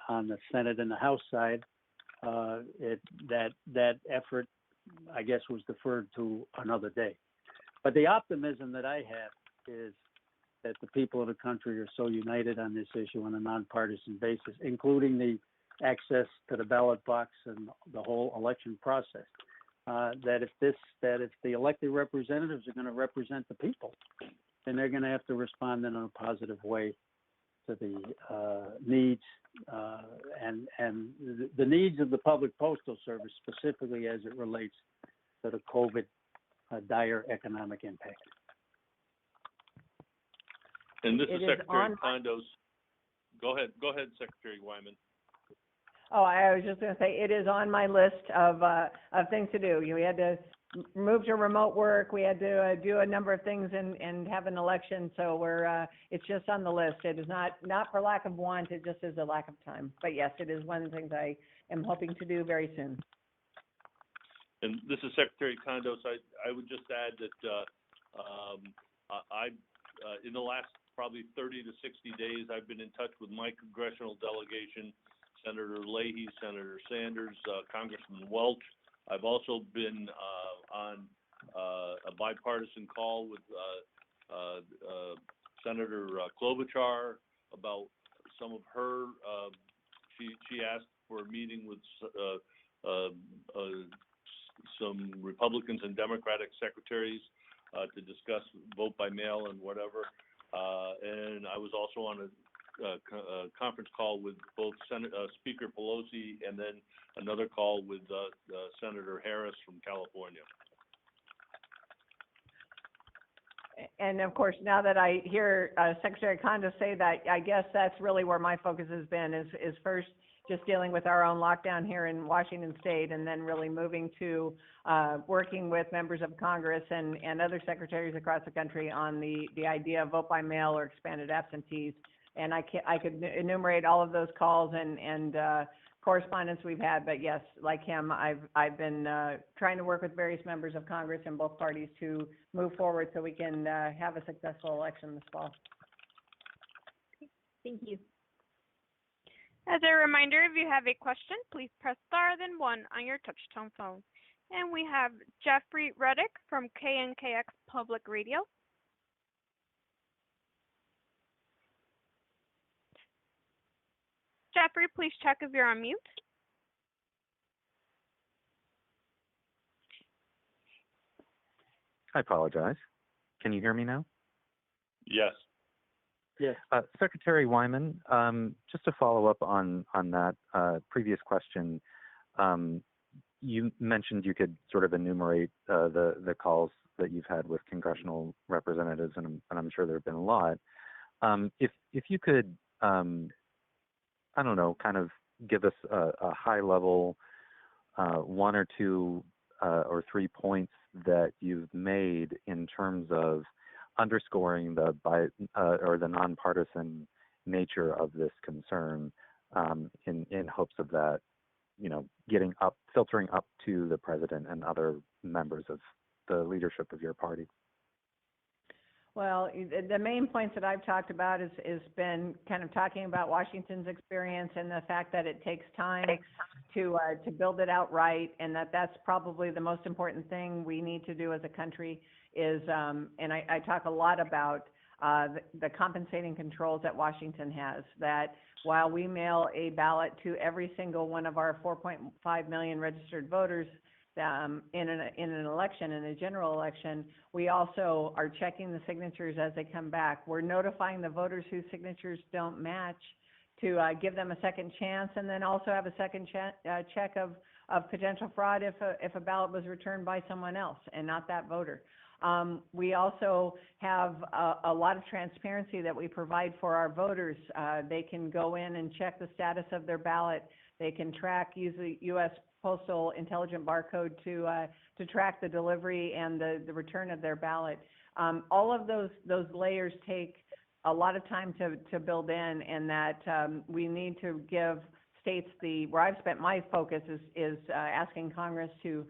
on the Senate and the House side, that effort, I guess, was deferred to another day. But the optimism that I have is that the people of the country are so united on this issue on a nonpartisan basis, including the access to the ballot box and the whole election process, that if the elected representatives are going to represent the people, then they're going to have to respond in a positive way to the needs and the needs of the public postal service, specifically as it relates to the COVID dire economic impact. And this is It is Secretary on- Condos. Go ahead, Secretary Wyman. Oh, I was just going to say, it is on my list of things to do. We had to move to remote work. We had to do a number of things and have an election. So it's just on the list. It is not for lack of want. It just is a lack of time. But yes, it is one of the things I am hoping to do very soon. And this is Secretary Condos. I would just add that in the last probably 30 to 60 days, I've been in touch with my congressional delegation, Senator Leahy, Senator Sanders, Congressman Welch. I've also been on a bipartisan call with Senator Klobuchar about some of her. She asked for a meeting with some Republicans and Democratic secretaries to discuss vote by mail and whatever. And I was also on a conference call with both Speaker Pelosi and then another call with Senator Harris from California. And of course, now that I hear Secretary Condos say that, I guess that's really where my focus has been, is first just dealing with our own lockdown here in Washington State, and then really moving to working with members of Congress and other secretaries across the country on the idea of vote by mail or expanded absentees. And I could enumerate all of those calls and correspondence we've had, but yes, like him, I've been trying to work with various members of Congress in both parties to move forward so we can have a successful election this fall. Thank you. As a reminder, if you have a question, please press star then 1 on your touch-tone phone. And we have Jeffrey Reddick from KNKX Public Radio. Jeffrey, please check if you're on mute. I apologize. Can you hear me now? Yes. Yes. Secretary Wyman, just to follow up on that previous question, you mentioned you could sort of enumerate the calls that you've had with congressional representatives, and I'm sure there have been a lot. If you could, I don't know, kind of give us a high level 1 or 2 or 3 points that you've made in terms of underscoring the nonpartisan nature of this concern, in hopes of that, filtering up to the president and other members of the leadership of your party. Well, the main points that I've talked about is been kind of talking about Washington's experience and the fact that it takes time to build it out right, and that's probably the most important thing we need to do as a country is, and I talk a lot about the compensating controls that Washington has, that while we mail a ballot to every single one of our 4.5 million registered voters in an election, in a general election, we also are checking the signatures as they come back. We're notifying the voters whose signatures don't match to give them a second chance, and then also have a second check of potential fraud if a ballot was returned by someone else and not that voter. We also have a lot of transparency that we provide for our voters. They can go in and check the status of their ballot. They can use the U.S. Postal intelligent barcode to track the delivery and the return of their ballot. All of those layers take a lot of time to build in, and that we need to give states where I've spent my focus is asking Congress to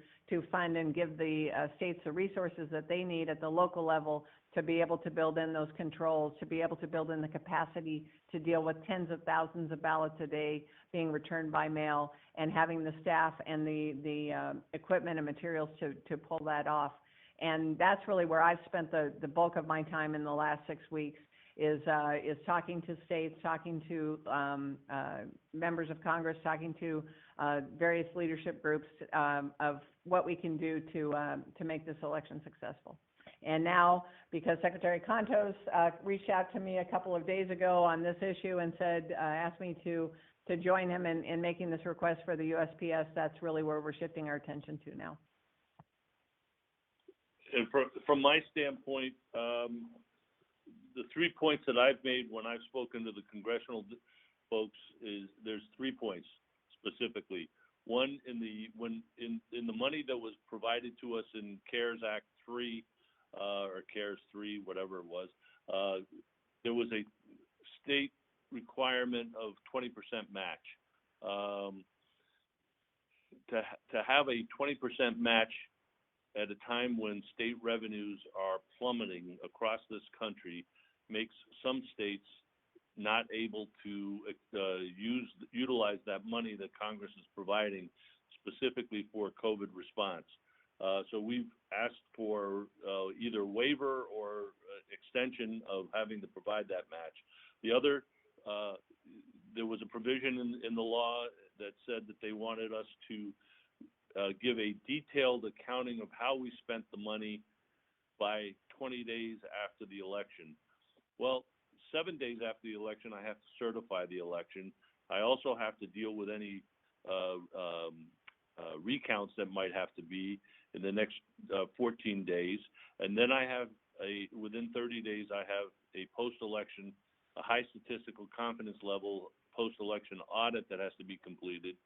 fund and give the states the resources that they need at the local level to be able to build in those controls, to be able to build in the capacity to deal with tens of thousands of ballots a day being returned by mail, and having the staff and the equipment and materials to pull that off. And that's really where I've spent the bulk of my time in the last 6 weeks, is talking to states, talking to members of Congress, talking to various leadership groups of what we can do to make this election successful. And now, because Secretary Contos reached out to me a couple of days ago on this issue and said, asked me to join him in making this request for the USPS, that's really where we're shifting our attention to now. And from my standpoint, the 3 points that I've made when I've spoken to the congressional folks is there's 3 points specifically. One, in the money that was provided to us in CARES Act 3 or CARES 3, whatever it was, there was a state requirement of 20% match. To have a 20% match at a time when state revenues are plummeting across this country makes some states not able to utilize that money that Congress is providing specifically for COVID response. So we've asked for either waiver or extension of having to provide that match. The other, there was a provision in the law that said that they wanted us to give a detailed accounting of how we spent the money by 20 days after the election. Well, 7 days after the election, I have to certify the election. I also have to deal with any recounts that might have to be in the next 14 days. And then I have within 30 days, I have a post-election, a high statistical confidence level post-election audit that has to be completed.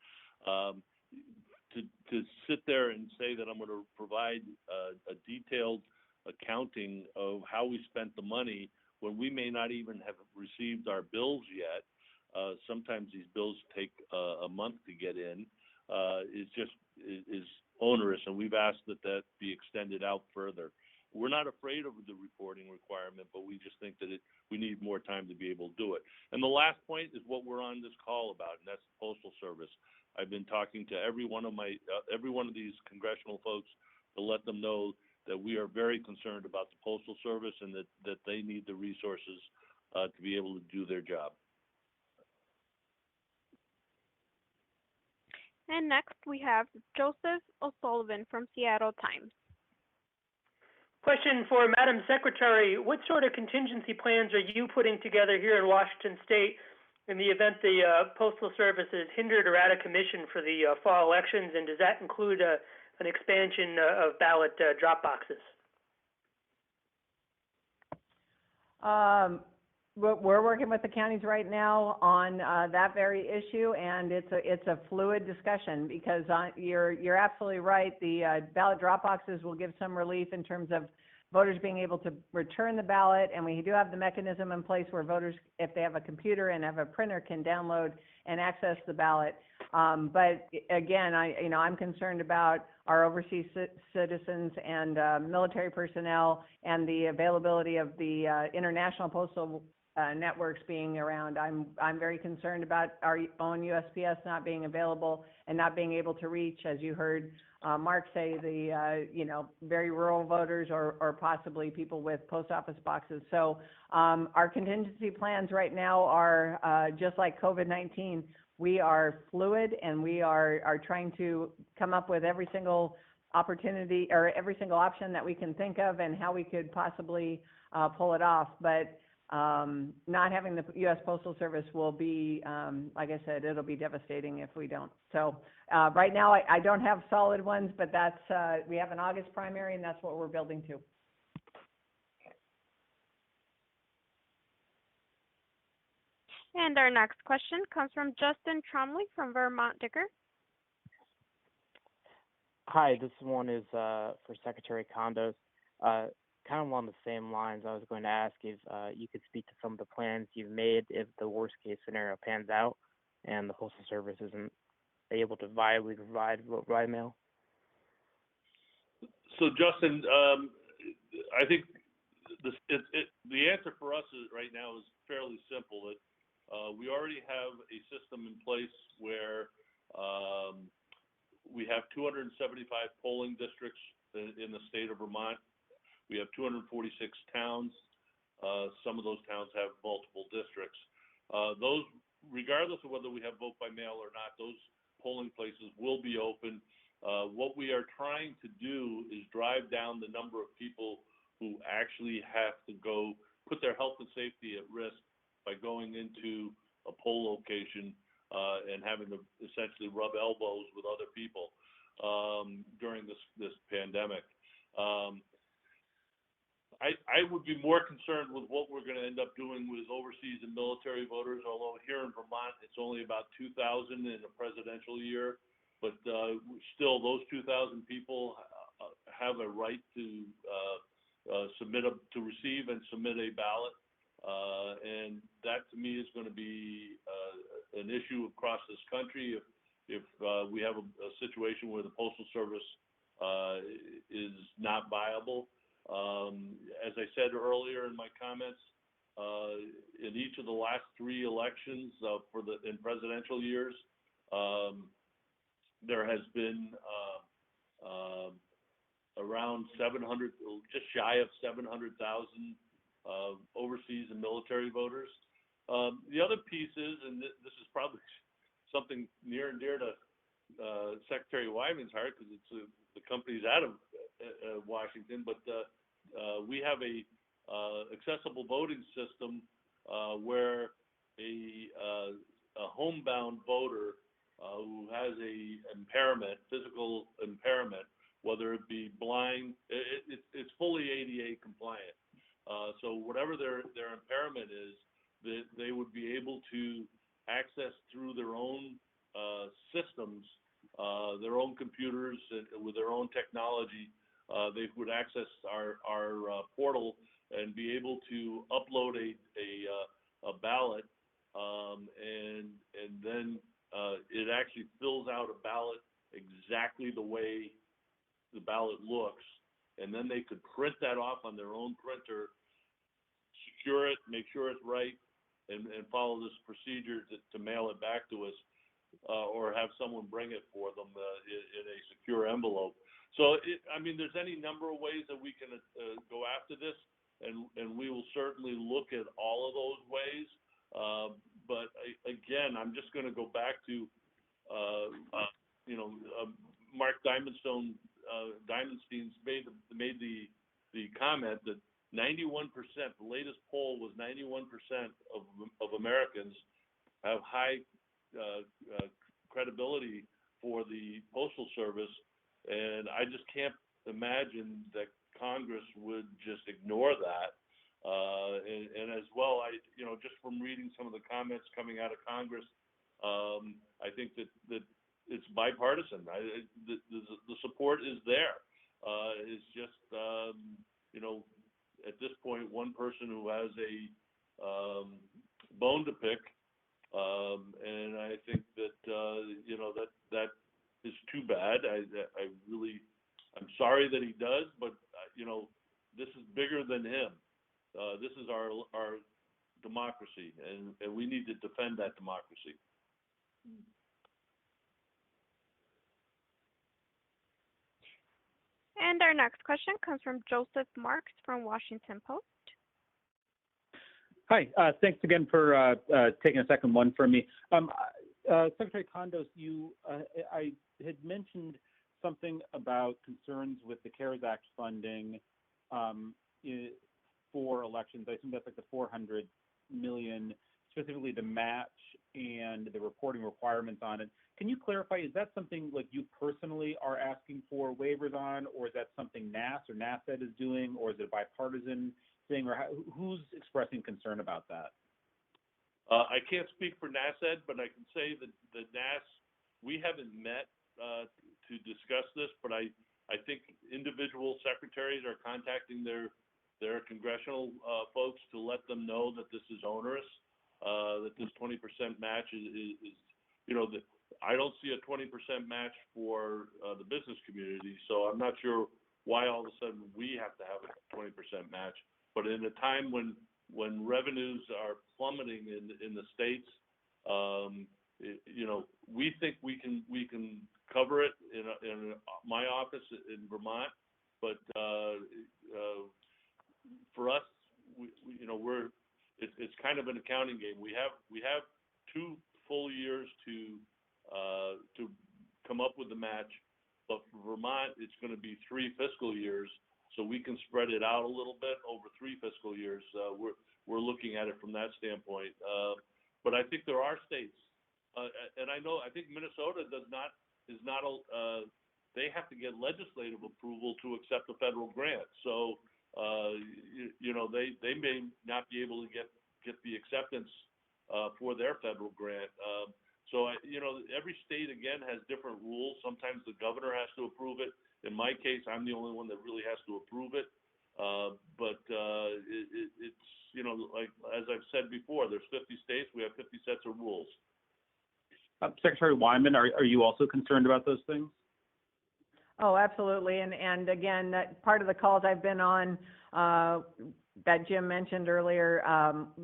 To sit there and say that I'm going to provide a detailed accounting of how we spent the money when we may not even have received our bills yet, sometimes these bills take a month to get in, is onerous, and we've asked that be extended out further. We're not afraid of the reporting requirement, but we just think that we need more time to be able to do it. And the last point is what we're on this call about, and that's the Postal Service. I've been talking to every one of these congressional folks to let them know that we are very concerned about the Postal Service and that they need the resources to be able to do their job. And next we have Joseph O'Sullivan from Seattle Times. Question for Madam Secretary. What sort of contingency plans are you putting together here in Washington State in the event the Postal Service is hindered or out of commission for the fall elections, and does that include an expansion of ballot drop boxes? We're working with the counties right now on that very issue, and it's a fluid discussion because you're absolutely right. The ballot drop boxes will give some relief in terms of voters being able to return the ballot, and we do have the mechanism in place where voters, if they have a computer and have a printer, can download and access the ballot. But again, I'm concerned about our overseas citizens and military personnel and the availability of the international postal networks being around. I'm very concerned about our own USPS not being available and not being able to reach, as you heard Mark say, the very rural voters or possibly people with post office boxes. So our contingency plans right now are just like COVID-19. We are fluid, and we are trying to come up with every single opportunity or every single option that we can think of and how we could possibly pull it off. But not having the U.S. Postal Service will be, like I said, it'll be devastating if we don't. So right now I don't have solid ones, but that's we have an August primary, and that's what we're building to. And our next question comes from Justin Tromley from Vermont Ticker. Hi, this one is for Secretary Condos. Kind of along the same lines, I was going to ask if you could speak to some of the plans you've made if the worst case scenario pans out and the Postal Service isn't able to viably provide vote by mail. So Justin, I think the answer for us right now is fairly simple. That we already have a system in place where we have 275 polling districts in the state of Vermont. We have 246 towns. Some of those towns have multiple districts. Those, regardless of whether we have vote by mail or not, those polling places will be open. What we are trying to do is drive down the number of people who actually have to go put their health and safety at risk by going into a poll location and having to essentially rub elbows with other people during this pandemic. I would be more concerned with what we're going to end up doing with overseas and military voters, although here in Vermont, it's only about 2,000 in a presidential year. But still, those 2,000 people have a right to receive and submit a ballot. And that, to me, is going to be an issue across this country if we have a situation where the Postal Service is not viable. As I said earlier in my comments, in each of the last 3 elections in presidential years, there has been around 700, just shy of 700,000 overseas and military voters. The other piece is, and this is probably something near and dear to Secretary Wyman's heart, because it's the company's out of Washington, but we have a accessible voting system where a homebound voter who has a impairment, physical impairment, whether it be blind, it's fully ADA compliant. So whatever their impairment is, they would be able to access through their own systems, their own computers, with their own technology. They would access our portal and be able to upload a ballot, and then it actually fills out a ballot exactly the way the ballot looks, and then they could print that off on their own printer, secure it, make sure it's right, and follow this procedure to mail it back to us, or have someone bring it for them in a secure envelope. So, there's any number of ways that we can go after this, and we will certainly look at all of those ways. But again, I'm just going to go back to, Mark Diamondstein's made the comment that 91%, the latest poll was 91% of Americans have high credibility for the Postal Service, and I just can't imagine that Congress would just ignore that. And as well, just from reading some of the comments coming out of Congress, I think that it's bipartisan. The support is there. It's just, at this point, one person who has a bone to pick, and I think that that is too bad. I'm sorry that he does, but this is bigger than him. This is our democracy, and we need to defend that democracy. And our next question comes from Joseph Marks from Washington Post. Hi, thanks again for taking a second one from me. Secretary Condos, I had mentioned something about concerns with the CARES Act funding for elections. I assume that's like the $400 million, specifically the match and the reporting requirements on it. Can you clarify, is that something like you personally are asking for waivers on, or is that something NAS or NASED is doing, or is it a bipartisan thing, or who's expressing concern about that? I can't speak for NASED, but I can say that the NAS, we haven't met to discuss this, but I think individual secretaries are contacting their congressional folks to let them know that this is onerous, that this 20% match is I don't see a 20% match for the business community, so I'm not sure why all of a sudden we have to have a 20% match. But in a time when revenues are plummeting in the states, we think we can cover it in my office in Vermont, but for us, it's kind of an accounting game. We have 2 full years to come up with the match, but for Vermont, it's going to be 3 fiscal years, so we can spread it out a little bit over 3 fiscal years. We're looking at it from that standpoint. But I think there are states, and I think Minnesota is not, they have to get legislative approval to accept a federal grant. So, they may not be able to get the acceptance for their federal grant. So, every state, again, has different rules. Sometimes the governor has to approve it. In my case, I'm the only one that really has to approve it. But it's, like, as I've said before, there's 50 states, we have 50 sets of rules. Secretary Wyman, are you also concerned about those things? Oh, absolutely. And again, part of the calls I've been on that Jim mentioned earlier,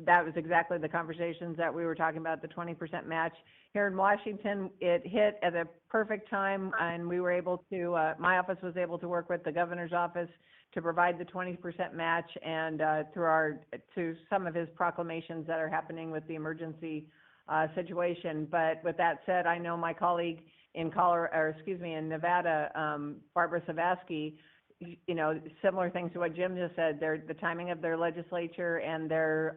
that was exactly the conversations that we were talking about, the 20% match. Here in Washington, it hit at a perfect time, and we were able to, my office was able to work with the governor's office to provide the 20% match, and to some of his proclamations that are happening with the emergency situation. But with that said, I know my colleague in in Nevada, Barbara Savasky, similar things to what Jim just said. The timing of their legislature and their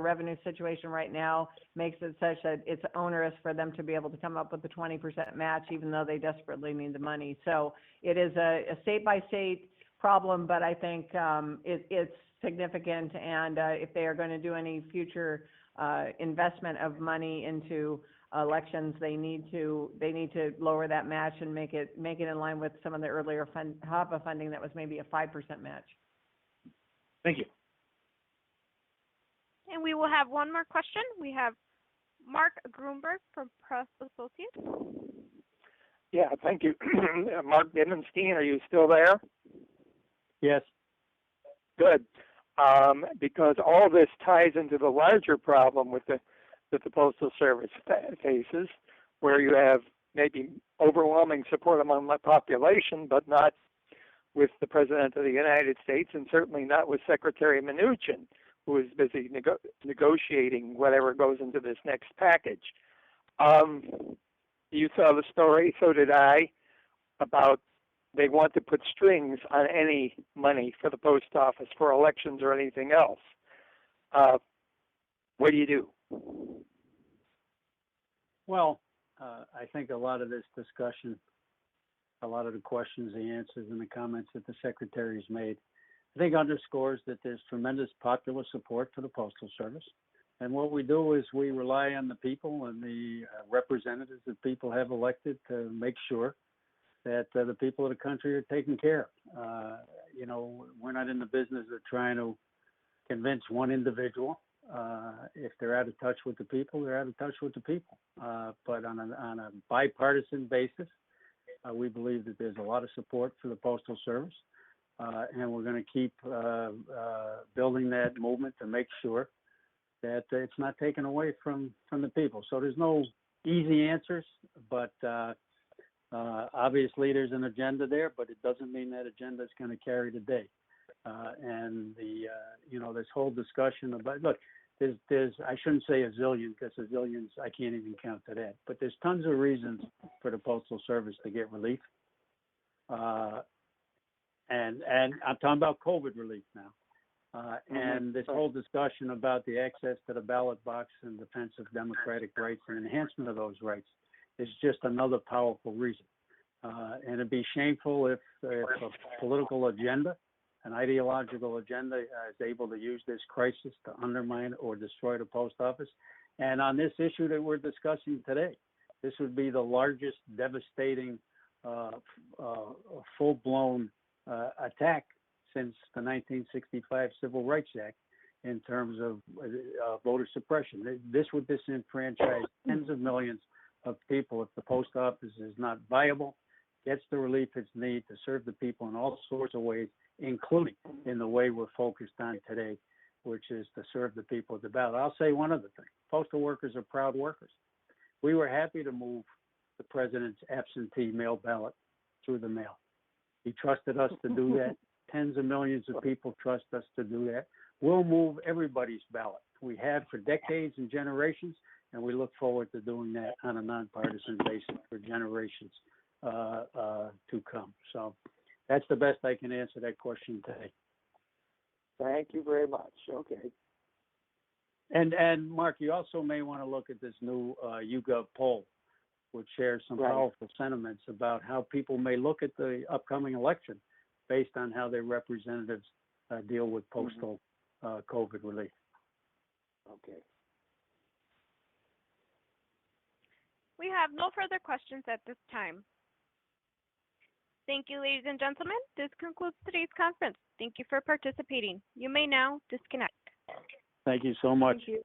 revenue situation right now makes it such that it's onerous for them to be able to come up with the 20% match, even though they desperately need the money. So it is a state-by-state problem, but I think it's significant. And if they are going to do any future investment of money into elections, they need to lower that match and make it in line with some of the earlier HAVA funding that was maybe a 5% match. Thank you. And we will have one more question. We have Mark Grunberg from Press Associates. Yeah, thank you. Mark Dimmenstein, are you still there? Yes. Good. Because all this ties into the larger problem with the Postal Service faces, where you have maybe overwhelming support among the population, but not with the President of the United States, and certainly not with Secretary Mnuchin, who is busy negotiating whatever goes into this next package. You saw the story, so did I, about they want to put strings on any money for the post office for elections or anything else. What do you do? Well, I think a lot of this discussion, a lot of the questions, the answers, and the comments that the Secretary's made, I think underscores that there's tremendous popular support for the Postal Service. And what we do is we rely on the people and the representatives that people have elected to make sure that the people of the country are taken care of. We're not in the business of trying to convince one individual. If they're out of touch with the people, they're out of touch with the people. But on a bipartisan basis, we believe that there's a lot of support for the Postal Service, and we're going to keep building that movement to make sure that it's not taken away from the people. So there's no easy answers, but obviously there's an agenda there, but it doesn't mean that agenda is going to carry the day. And this whole discussion about, look, there's I shouldn't say a zillion, because a zillions, I can't even count to that, but there's tons of reasons for the Postal Service to get relief. And I'm talking about COVID relief now. And this whole discussion about the access to the ballot box and defense of democratic rights and enhancement of those rights is just another powerful reason. And it'd be shameful if a political agenda, an ideological agenda, is able to use this crisis to undermine or destroy the post office. And on this issue that we're discussing today, this would be the largest devastating, full-blown attack since the 1965 Civil Rights Act in terms of voter suppression. This would disenfranchise tens of millions of people if the post office is not viable, gets the relief it's needs to serve the people in all sorts of ways, including in the way we're focused on today, which is to serve the people at the ballot. I'll say one other thing. Postal workers are proud workers. We were happy to move the president's absentee mail ballot through the mail. He trusted us to do that. Tens of millions of people trust us to do that. We'll move everybody's ballot. We have for decades and generations, and we look forward to doing that on a nonpartisan basis for generations to come. So That's the best I can answer that question today. Thank you very much. Okay. And Mark, you also may want to look at this new YouGov poll, which shares some Right. powerful sentiments about how people may look at the upcoming election based on how their representatives deal with postal COVID relief. Okay. We have no further questions at this time. Thank you, ladies and gentlemen. This concludes today's conference. Thank you for participating. You may now disconnect. Thank you so much. Thank you.